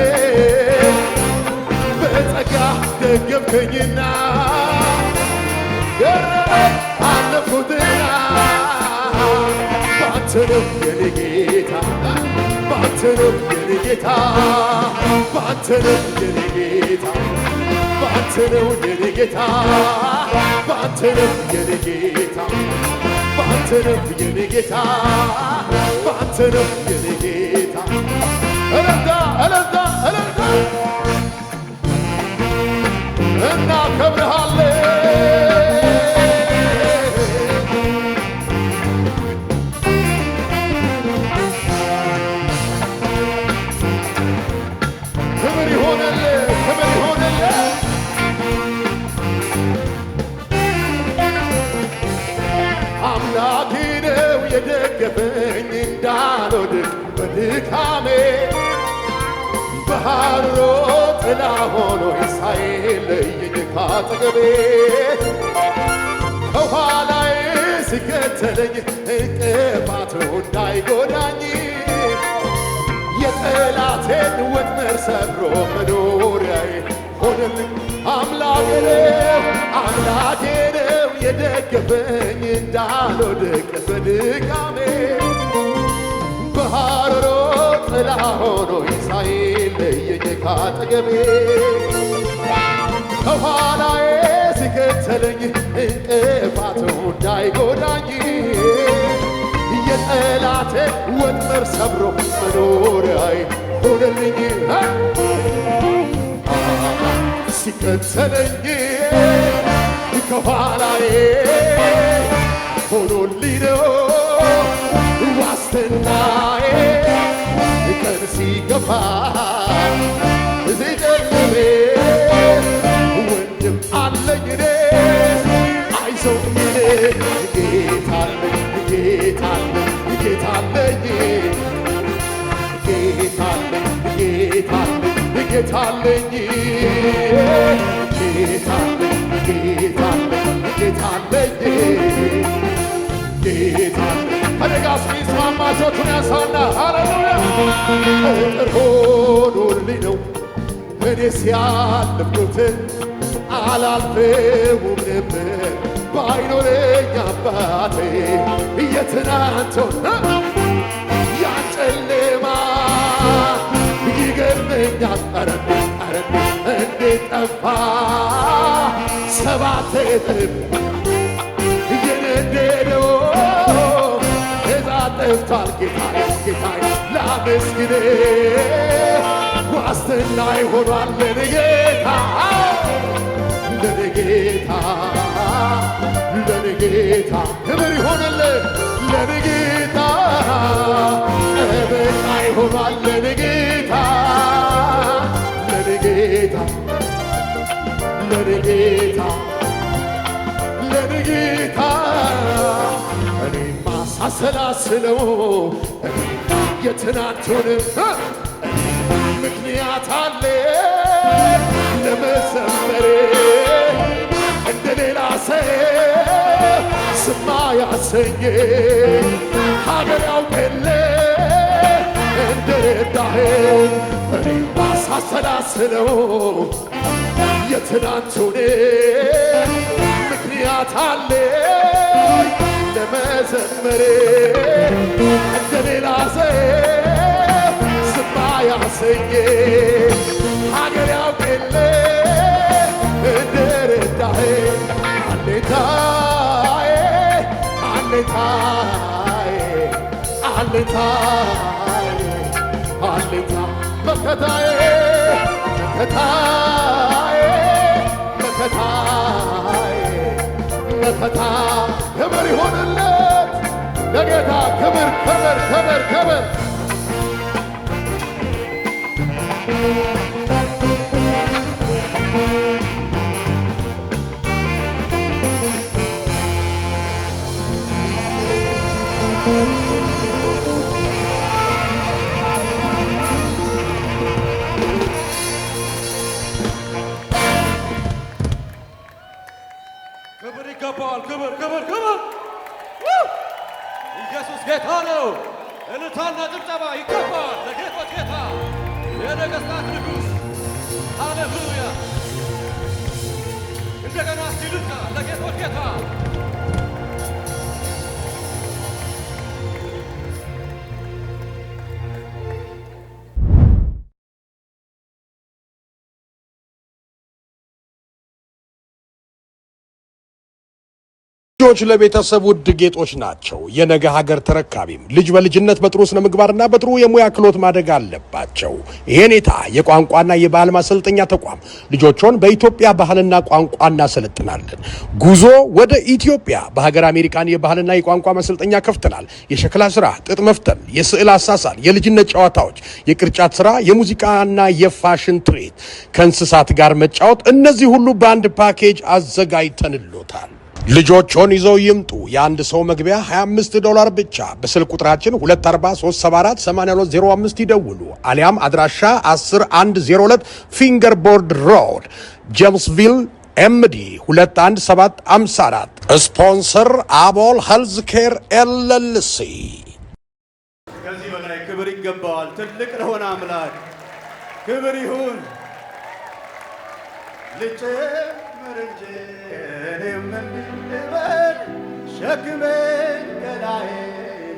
Speaker 2: በጸጋ ደገፍከኝና ገረመኝ አለፍኩትና ባንተ ነው የኔ ጌታ፣ ባንተ ነው የኔ ጌታ፣ ባንተ ነው የኔ ጌታ፣ ባንተ ነው የኔ ጌታ፣ ባንተ ነው የኔ ጌታ፣ ባንተ ነው የኔ ጌታ፣ ባንተ ነው የኔ ጌታ። እልልታ እልልታ እልልታ እናከብርሃለን። ክብር ይሆንልህ፣ ክብር ይሆንልህ። አምላኬ ነው የደገፈኝ እንዳልወድቅ በድካሜ ባህሮ ጥላ ሆኖ ሳይለየኝ ካጠገቤ ከኋላዬ ሲከተለኝ እንቅፋቱ እንዳይጎዳኝ የጠላቴን ወጥመድ ሰብሮ መኖሪያዬ ሆነልኝ። አምላኬ ነው አምላኬ ነው የደገፈኝ እንዳልወድቅ በድካሜ በሐሩር ጥላ ሆኖኝ ሳይለየኝ ካጠገቤ ከኋላዬ ሲከተለኝ እንቅፋቱ እንዳይጎዳኝ የጠላቴ ወጥመድ ሰብሮ መኖሪያዬ ሆነልኝ። ሲከተለኝ ከኋላዬ ሆኖልኝ ነው ዋስትናዬ። ቀን ሲገፋ እዚህ ጨለሜ ወንድም አለኝ እኔ አይዞህ እኔ ጌታ አለኝ ጌታ አለኝ ጌታ አለኝ ጌታ አለኝ ጌታ አለኝ ጌታ አለኝ ጌታ አለኝ ጌታ አለኝ ጌታ አለኝ ጌታ አለኝ። አደጋስ ሚስማማ እጆቹን ያንሳና ሃሌሉያ እጥር ሆኖልኝ ነው እኔስ ያለፍኩትን አላልፈውም ነበር ባይኖረኝ አባቴ የትናንቱን ያን ጨለማ ይገርመኛል። ኧረ እንዴት ጠፋ ሰባት እጥፍ ረድቶኛል ጌታዬ ጌታዬ ላመስግን ዋስትና ይሆናል ለኔ ጌታ ለኔ ጌታ ለኔ ጌታ ክብር ይሆንልህ ለኔ ጌታ ጠበቃ ይሆናል ለኔ ጌታ ለኔ ጌታ ለኔ ጌታ ለኔ ጌታ እኔማ ሳሰላስለው የትናንቱን ምክንያት አለ ለመዘመሬ እንደሌላ ሰው ስማ ያሰኘ ሀገር ያውቅል እንደረዳኸኝ እኔማ ሳሰላስለው የትናንቱን ምክንያት አለ ለመዘመሬ እንደሌላ ሰው ስማ ያሰኘ ሀገር ያውቅል እንደረዳኸኝ አለኝታዬ አለኝታዬ አለኝታዬ አለኝታ መከታዬ መከታዬ መከታዬ መከታ ክብር ይሆንለት ለጌታ ክብር ክብር ክብር ክብር
Speaker 6: ክብር ይገባዋል ክብር ክብር ክብር ኢየሱስ ጌታ ነው እልልታና ጭብጨባ ይገባዋል ለጌቶች ጌታ የነገሥታት ንጉሥ ሃሌሉያ እንደገና እስቲ እልልታ ለጌቶች ጌታ
Speaker 7: ልጆች ለቤተሰብ ውድ ጌጦች ናቸው። የነገ ሀገር ተረካቢም ልጅ በልጅነት በጥሩ ስነ ምግባርና በጥሩ የሙያ ክህሎት ማደግ አለባቸው። የኔታ የቋንቋና የባህል ማሰልጠኛ ተቋም ልጆችን በኢትዮጵያ ባህልና ቋንቋ እናሰለጥናለን። ጉዞ ወደ ኢትዮጵያ በሀገር አሜሪካን የባህልና የቋንቋ ማሰልጠኛ ከፍተናል። የሸክላ ስራ፣ ጥጥ መፍተል፣ የስዕል አሳሳል፣ የልጅነት ጨዋታዎች፣ የቅርጫት ስራ፣ የሙዚቃና የፋሽን ትርኢት፣ ከእንስሳት ጋር መጫወት፣ እነዚህ ሁሉ በአንድ ፓኬጅ አዘጋጅተንሎታል። ልጆቹን ይዘው ይምጡ። የአንድ ሰው መግቢያ $25 ብቻ። በስልክ ቁጥራችን 243482205 ይደውሉ። አሊያም አድራሻ 10102 ፊንገር ቦርድ ሮድ ጄምስቪል ኤምዲ 21754። ስፖንሰር አቦል ሄልዝ ኬር ኤልኤልሲ።
Speaker 12: ከዚህ በላይ ክብር ይገባዋል። ትልቅ ለሆነ አምላክ ክብር ይሁን። ልጨምር እንጂ እኔም እንድበል ሸክሜን ከላዬ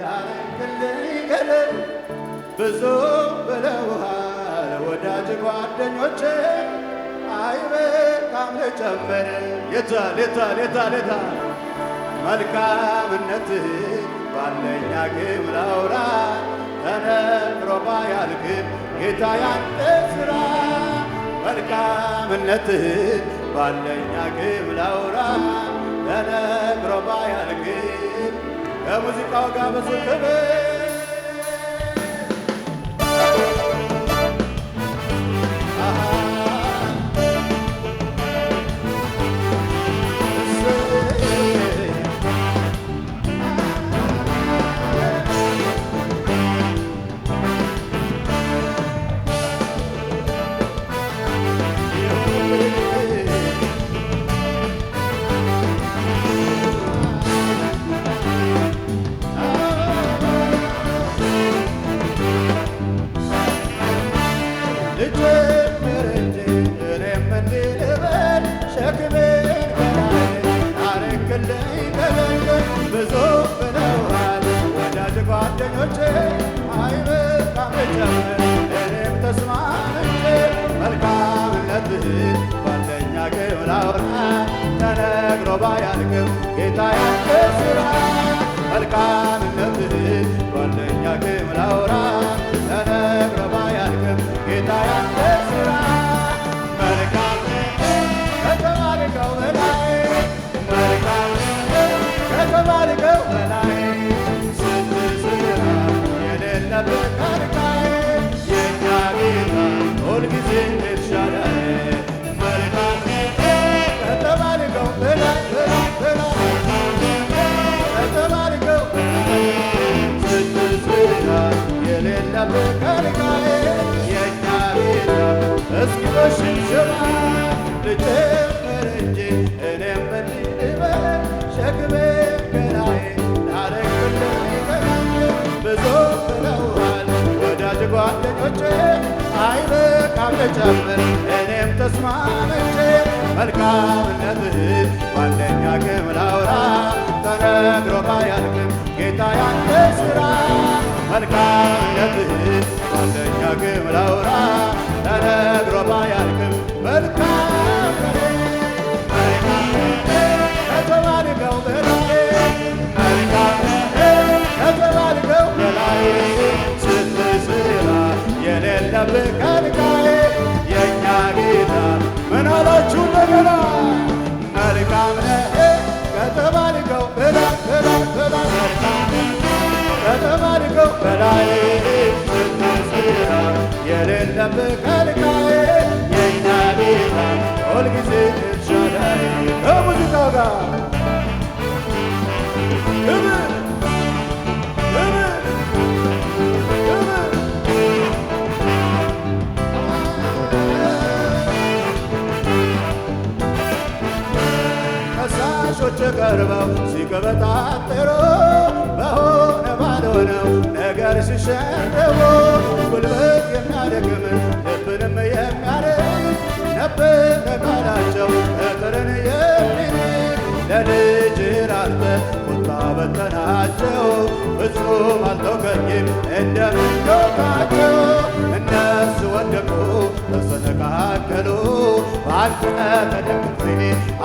Speaker 12: ላነክልኝ ቀለል ብዙ ብለውሃል ወዳጅ ጓደኞቼ አይበቃም ልጨምር የታል የታል የታል የታል መልካምነትህ ባለኝ አቅም ላውራ ተነግሮ ባያልቅም ጌታ ያንተ ሥራ መልካምነትህን ባለኝ አቅም ላውራ ተነግሮ ባያልቅም ከሙዚቃው ጋር ብዙ ክብር ጓደኞቼ አይበቃም ልጨምር እኔም ተስማምቼ መልካምነትህን ባለኝ አቅም ላውራ ተነግሮ ባያልቅም ጌታ ያንተ ሥራ መልካምነትህን ባለኝ
Speaker 3: ተስማምቼ አይበቃም ልጨምር እኔም ተስማምቼ መልካምነትህ ጓደኛ ግም ላውራ ተነግሮ ባያልቅም ጌታ ያንተ ሥራ መልካምነትህ ጓደኛ ግም ላውራ ተነግሮ ባያልቅም መልካምነትህ ከተባልከው በላይ መልካምነትህ ከተባልከው በላይ ስትሰራ የሌለብህ ከልካዬ የእኛ ጌታ ምን አላችሁ እንደገና መልካም ነህ ከተባልከው በላይ ከተባልከው በላይ ስትሰራ የሌለብህ ከልካዬ የእኛ ጌታ ሁልጊዜ ኤልሻዳይ ከሙዚቃው ጋር ክብር ከሳሾች ቀርበው ሲቀበጣጠሩ በሆነ ባልሆነው ነገር ሲሸነፉ ጉልበት የሚያደክም ልብንም የሚያርቅ ነበር ቃላቸው እጥርን የሚንቅ ለልጅ ራርተ ቁጣ በተናቸው ፍጹም አልተውከኝም እንደምንዶታቸው እነሱ ወደቁ ተሰነካከሉ በአንተ ተደግፌ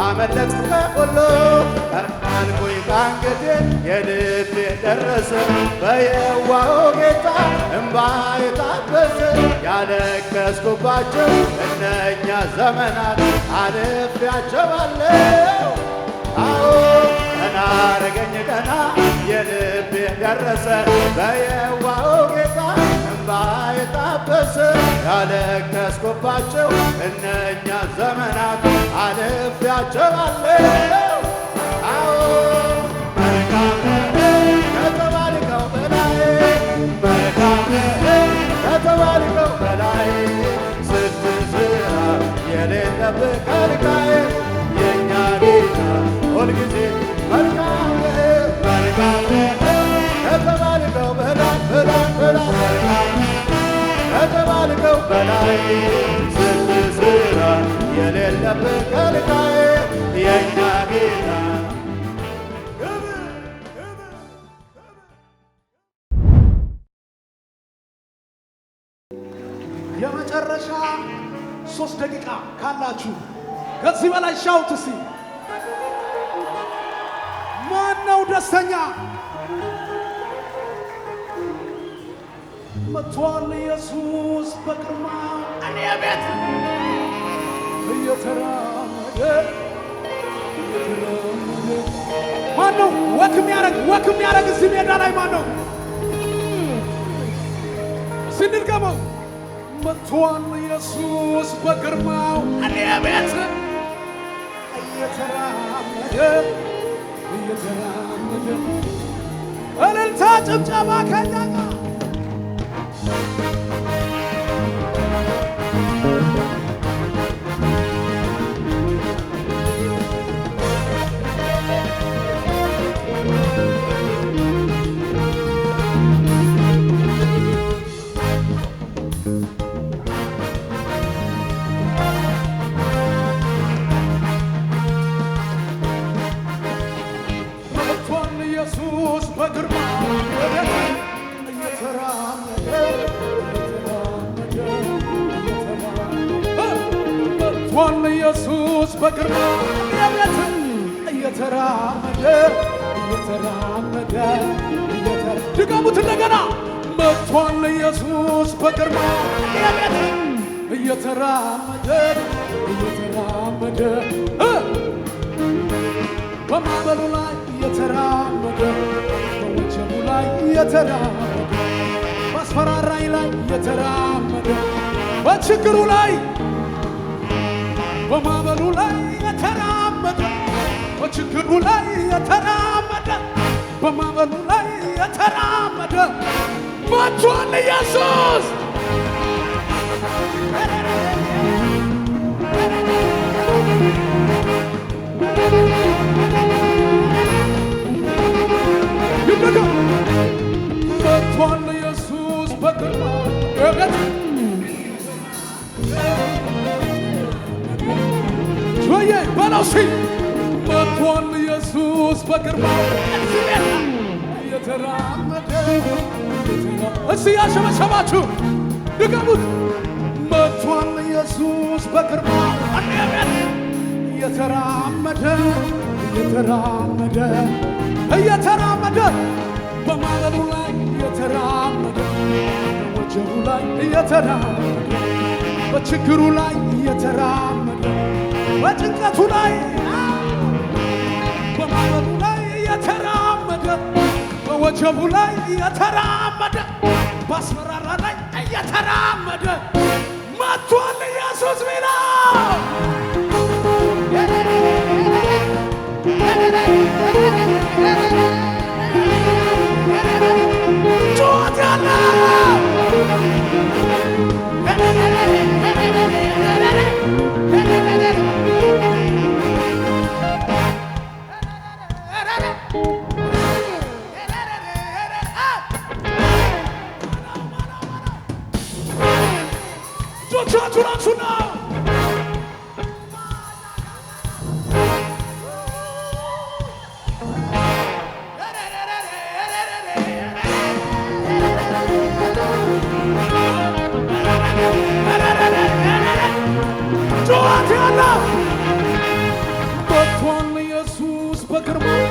Speaker 3: አመለጥኩ ከሁሉ ቀርታልኩኝ ከአንገቴ የልቤ ደረሰ በየዋሁ ጌታ እምባዬ ታበሰ ያለቀስኩባቸው እነኛ ዘመናት አልፌያቸዋለሁ አዎ ቀና አረገኝ ቀና የልቤ ደረሰ በየዋሁ ጌታ እምባዬ ታበሰ ያለቀስኩባቸው እነኛ ዘመናት አልፌያቸዋለሁ አዎ መልካም ነህ ከተባልከው በላይ መልካም ነህ ከተባልከው በላይ ስትሰራ የሌለብህ ከልካዬ የእኛ ጌታ ሁልጊዜ መልካም ነህ ከተባልከው በላይ ከተባልከው በላይ ስትሰራ የሌለብህ ከልካዬ የእኛ ጌታ
Speaker 2: የመጨረሻ 3 ደቂቃ ካላችሁ ከዚህ በላይ ሻውት እስቲ። ማነው ደስተኛ? መጥቷል ኢየሱስ በግርማ እኔ ቤት እየተራመደ ማነው ወክ የሚያደርግ እዚህ ሜዳ ላይ ማነው? ስንድገመው መጥቷል ኢየሱስ በግርማው እኔ ቤት እየተራመደ እልልታ ጭብጨባ ከኛ ጋር ኢየሱስ በግርማ እየተራመደ መጥቷል ኢየሱስ በግርማ የቤትን እየተራመደ ድገሙት እንደገና መጥቷል ኢየሱስ በግርማ የቤትን እየተራመደ በማዕበሉ ላይ እየተራመደ በወጀቡ ላይ እየተራመደ በአስፈራራኝ ላይ እየተራመደ በችግሩ ላይ በማዕበሉ ላይ እየተራመደ በችግሩ ላይ እየተራመደ በማዕበሉ ላይ እየተራመደ መጥቷል ኢየሱስ መጥቷል ኢየሱስ በግርማ
Speaker 9: ኢየሱስ በግርማው እየተራመደ እስቲ ያሸበሸባችሁ ድገሙት መጥቷል ኢየሱስ በግርማው እየተራመደ እየተራመደ በማለሉ ላይ እየተራመደ በወጀቡ ላይ እየተራመደ በችግሩ ላይ እየተራመደ በጭንቀቱ ላይ በማለሉ ላይ እየተራመደ በወጀቡ ላይ እየተራመደ በአስፈራራ ላይ እየተራመደ መጥቷል ኢየሱስ ሚላ ጩኸት ያለው ጩኸቱን አንሱና ጩኸት ያለው መጥቷል ኢየሱስ በግርማው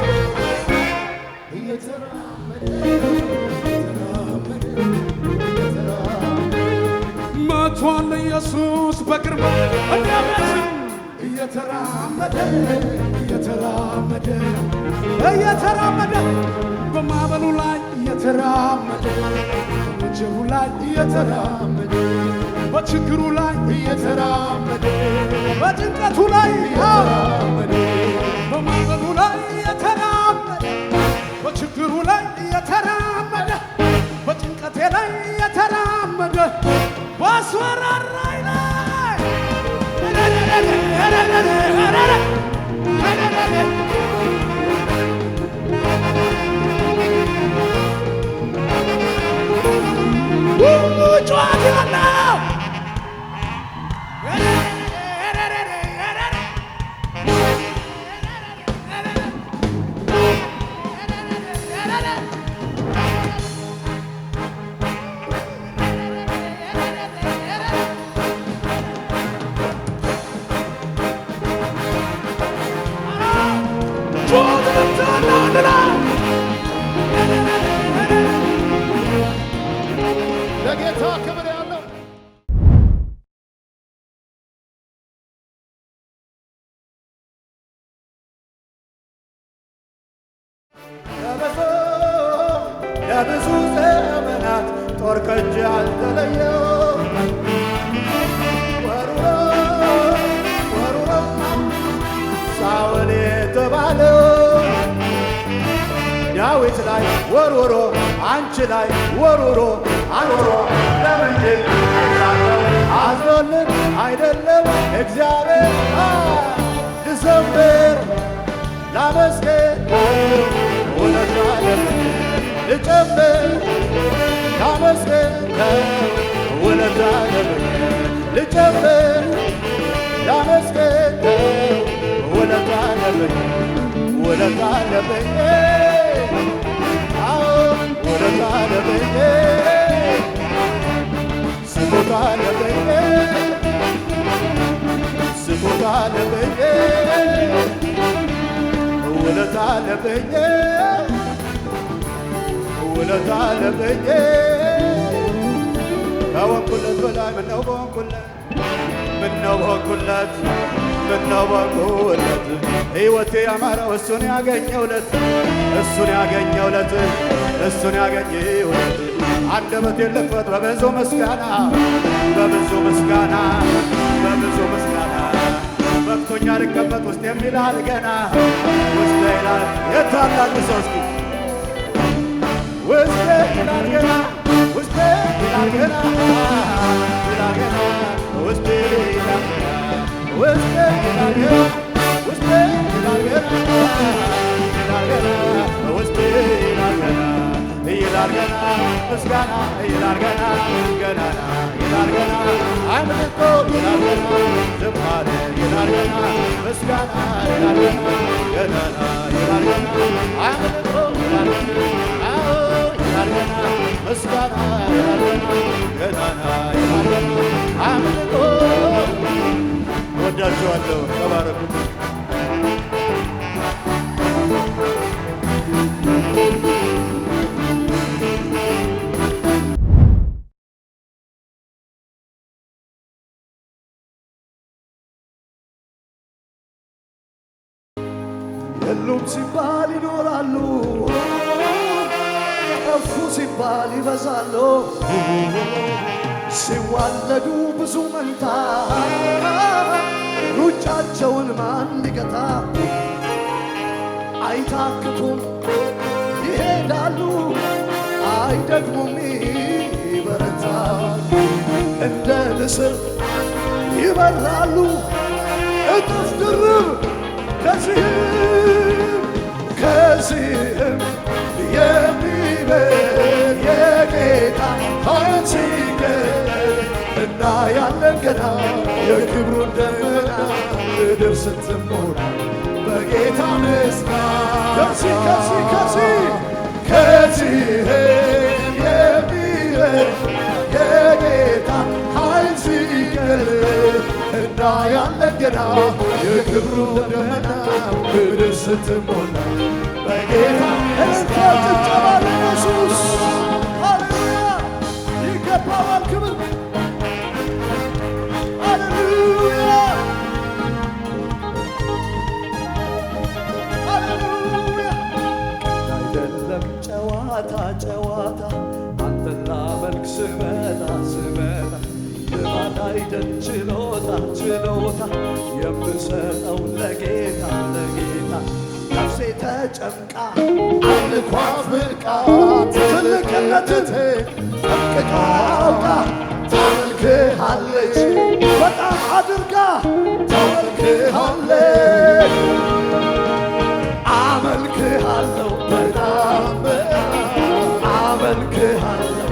Speaker 9: መጥቷል ኢየሱስ በግርማው እየተራመደ በማዕበሉ ላይ እየተራመደ በወጀቡ ላይ እየተራመደ በችግሩ ላይ እየተራመደ በጭንቀቱ ላይ እየተራመደ በማዕበሉ ላይ እየተራመደ በችግሩ ላይ እየተራመደ በጭንቀቴ ላይ እየተራመደ በአስፈራራይ ላይ ጩኸት ያለው ለጌታ ክብር ያለው
Speaker 12: ለብዙ ዘመናት ጦር ከእጅ ያልተለየው ወሩሮ ሳኦል የተባለው ዳዊት ላይ ወሩሮ አንቺ ላይ ወሩሮ አኖሮ ለምንድን አዝኖልን አይደለም እግዚአብሔር ልዘምር ላመስግን ውለታን ልጨምር ላመስግን ውለታን ልጨምር ላመስግን ውለታን ውለታን ውለታን ስጦታን ስጦታን ውለታን ውለታን ከወንኩለት በላይ ምነው በወንኩለት ምነው በወንኩለት ምነው በወንኩለት ሕይወቴ ያማረው እሱን ያገኘውለት እሱን ያገኘውለት እሱን ያገኘውለት አንደበቴን ልክፈት በብዙ ምስጋና በብዙ ምስጋና በብዙ ምስጋና በቅቶኛ ልቀመጥ ውስጥ የሚላል ገና ውስጤ ይላል የታላቅ ሰው እስኪ ውስጤ ይላል ገና ውስጤ ይላል ገና ይላል ገና ውስጤ ይላል ገና ውስጤ ይላል ገና ውስጤ ይላል ገና ይላል ገና ውስጤ ይላል ገና ይላል ገና ምስጋና ይላል ገና ገናና ይላል ገና አምልኮ ይላል ገና ዝማሬ ይላል ገና ምስጋና ይላል ገና ገናና ይላል ገና አምልኮ ይላል ገና አዎ ይላል ገና ምስጋና ይላል ገና ገናና ይላል ገና አምልኮ ወዳችኋለሁ ተባረኩ
Speaker 13: የሉም ሲባል ይኖራሉ ጠፉ ሲባል ይበዛሉ ሲዋለዱ ብዙ መንታ ሩጫቸውን ማን ሊገታ አይታክቱም ይሄዳሉ አይደግሙም ይበረታሉ እንደ ንስር ይበራሉ እጥፍ ድርብ ከዚህም የሚበልጥ የጌታ ኃይል ሲገለጥ እናያለን ገና የክብሩን ደመና ምድር ስትሞላ በጌታ ምስጋና ከዚህም የሚበልጥ የጌታ ኃይል ሲገለጥ እናያለን ገና የክብሩን ደመና ምድር ስትሞላ በጌታ ጭብጨባ ለኢየሱስ ሃሌሉያ ይገባዋል ክብር ሃሌሉያ ሃሌሉያ አይደለም ጨዋታ ጨዋታ አንተን ላመልክ ስመጣ ልማድ አይደል ችሎታ የምሰጠው ለጌታ ነፍሴ ተጨምቃ አምልኮ አፍልቃ ትልቅነትን ጠንቅቃ አውቃ ታመልክሃለች በጣም አድርጋ ታመልክሃለች አመልክሃለሁ በጣም አመልክሃለሁ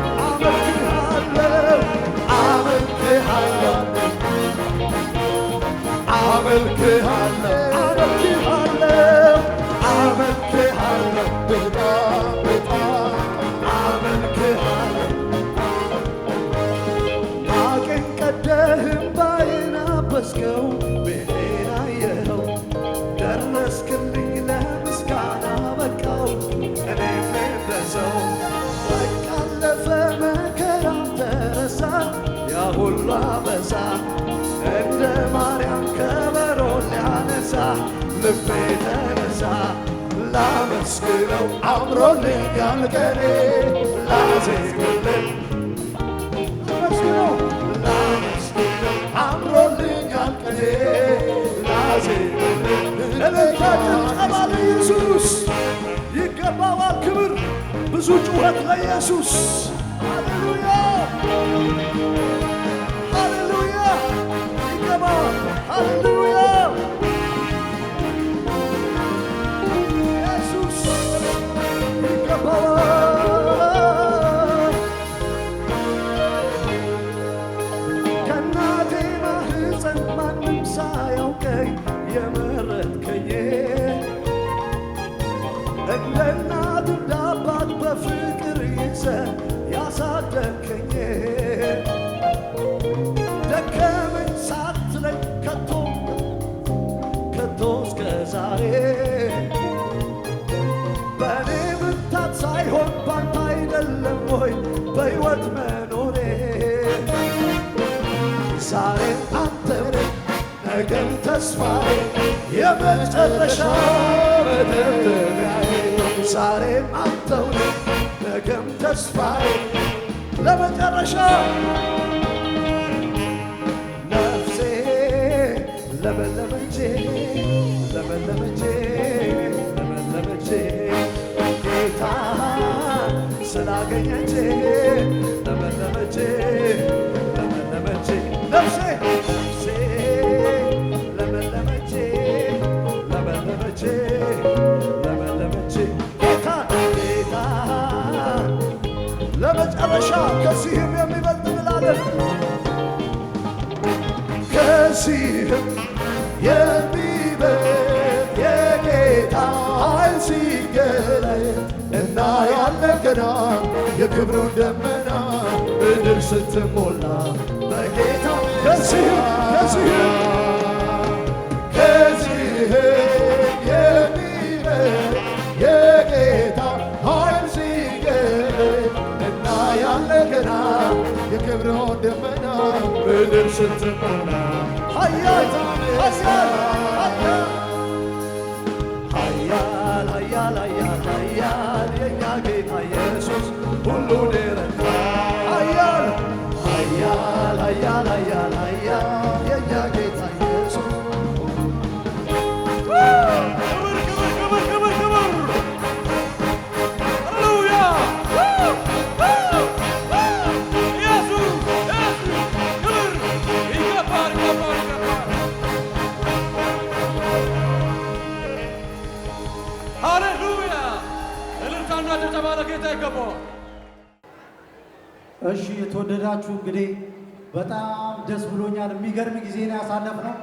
Speaker 13: አቅን ቀደህም ባይን አበስከው ቤቴን አየኸው ደረስክልኝ ለምስጋና በቃው እኔም እንደሰው በቃ አለፈ መከራም ተረሳ ያ ሁሉ አበሳ እንደ ማርያም ከበሮ ሊያነሳ ልቤ ተነሳ ላመስግነው አምሮልኛል ቀኔ ላዜምለት ላመስግነው አምሮልኛል ቀኔ ላዜምለት እልልታ ጭብጨባ ለኢየሱስ ይገባዋል ክብር ብዙ ጩኸት ለኢየሱስ ሃሌሉያ ሃሌሉያ ይገባዋል ሃሌሉያ ኢየሱስ ይገባዋል ከእናቴ ማህፀን ማንም ሳያውቀኝ የመረጥከኝ እንደ እናት እንደ አባት በፍቅር ይዘህ ያሳደግከኝ ደከመኝ ሳትለኝ ከቶ እስከ ዛሬ በእኔ ብርታት ሳይሆን ባንተ አይደለም ወይ በሕይወት መኖሬ ዛሬም አንተ ነህ ነገም ተስፋዬ የመጨረሻ መደምደሚያዬ ዛሬም አንተው ነህ ነገም ተስፋዬ ለመጨረሻ ነፍሴ ለመለመቼ ጌታ ስላገኘቼ ለመለመቼ ነፍሴ ለመለመቼ ጌታ ለመጨረሻ ከዚህም የሚበልጥ እንላለን
Speaker 12: ከዚህም የሚበልጥ የጌታ ኃይል ሲገለጥ እናያለን ገና የክብሩን ደመና ምድር ስትሞላ በጌታ ከዚህም የሚበልጥ የጌታ ኃይል ሲገለጥ እናያለን ገና የክብሩን ደመና ምድር ስትሞላ ኃያል የእኛ ጌታ ኢየሱስ ሁሉን የረታ ኃያል የእኛ ጌታ ኢየሱስ
Speaker 5: እሺ የተወደዳችሁ እንግዲህ በጣም ደስ ብሎኛል። የሚገርም ጊዜ ነው ያሳለፍነው።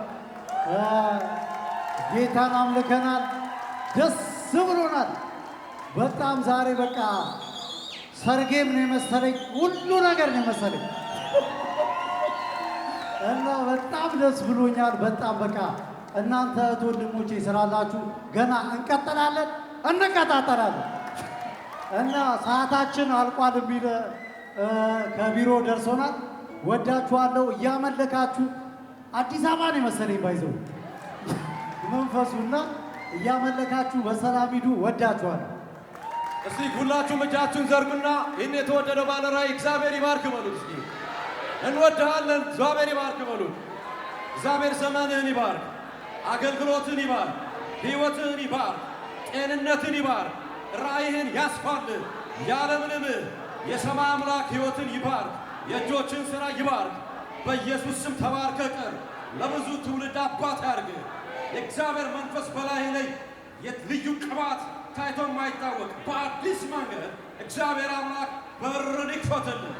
Speaker 5: ጌታን አምልከናል፣ ደስ ብሎናል በጣም። ዛሬ በቃ ሰርጌም ነው የመሰለኝ፣ ሁሉ ነገር ነው የመሰለኝ እና በጣም ደስ ብሎኛል በጣም። በቃ እናንተ ወንድሞቼ ስላላችሁ ገና እንቀጥላለን፣ እንቀጣጠላለን እና ሰዓታችን አልቋል የሚል ከቢሮ ደርሶናል። ወዳችኋለሁ። እያመለካችሁ አዲስ አበባ ነው የመሰለኝ ባይዘው መንፈሱና እያመለካችሁ በሰላም ሂዱ። ወዳችኋለሁ።
Speaker 6: እስቲ ሁላችሁም እጃችሁን ዘርጉና ይህን የተወደደው ባለራዕይ እግዚአብሔር ይባርክ በሉት። እስቲ እንወድሃለን፣ እግዚአብሔር ይባርክ በሉት። እግዚአብሔር ዘመንህን ይባርክ፣ አገልግሎትን ይባርክ፣ ሕይወትህን ይባርክ፣ ጤንነትን ይባርክ፣ ራእይህን ያስፋልህ። ያለምንም የሰማይ አምላክ ሕይወትን ይባርክ፣ የእጆችን ሥራ ይባርክ። በኢየሱስ ስም ተባርከ ቀር ለብዙ ትውልድ አባት ያድርግ። የእግዚአብሔር መንፈስ በላይ ላይ ልዩ ቅባት ታይቶ የማይታወቅ በአዲስ መንገድ እግዚአብሔር አምላክ በርን ይክፈትልን።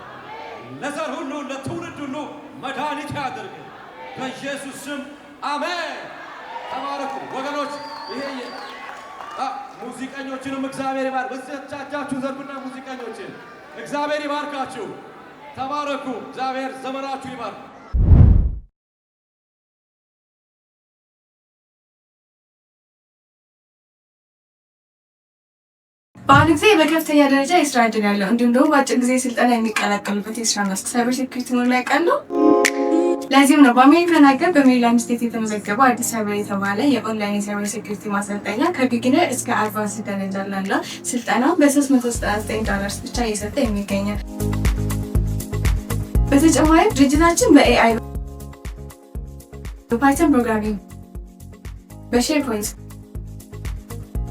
Speaker 6: ለዘር ሁሉ ለትውልድ ሁሉ መድኃኒት ያድርግ። በኢየሱስ ስም አሜን። ተባረኩ ወገኖች። ይሄ ሙዚቀኞችንም እግዚአብሔር ይባርክ። በእጃችሁ ዘርጉና ሙዚቀኞችን እግዚአብሔር ይባርካችሁ። ተባረኩ። እግዚአብሔር ዘመናችሁ ይባርክ።
Speaker 8: በአሁኑ ጊዜ በከፍተኛ ደረጃ የስራ እድል ያለው እንዲሁም ደግሞ በአጭር ጊዜ ስልጠና የሚቀላቀሉበት የስራ መስክ ሳይበር ሴኩሪቲ መሆኑ ላይ ቃል ነው። ለዚህም ነው በአሜሪካን ሀገር በሜሪላንድ ስቴት የተመዘገበው አዲስ ሳይበር የተባለ የኦንላይን የሳይበር ሴኩሪቲ ማሰልጠኛ ከቢጊነር እስከ አድቫንስ ደረጃ ላለው ስልጠና $399 ብቻ እየሰጠ የሚገኛል። በተጨማሪም ድርጅታችን በኤአይ፣ በፓይተን ፕሮግራሚንግ፣ በሼርፖይንት፣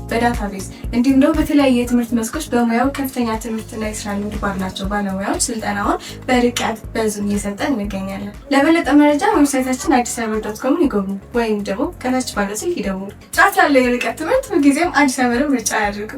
Speaker 8: በዳታቤዝ እንዲሁም ደግሞ በተለያዩ የትምህርት መስኮች በሙያው ከፍተኛ ትምህርትና የስራ ልምድ ባላቸው ባለሙያዎች ስልጠናውን በርቀት በዙም እየሰጠን እንገኛለን። ለበለጠ መረጃ ዌብሳይታችን addiscyber.com ይጎብኙ ወይም ደግሞ ከታች ባለው ስልክ ይደውሉ። ጥራት ያለው የርቀት ትምህርት ሁልጊዜም አዲስ አበባ ምርጫ ያድርጉ።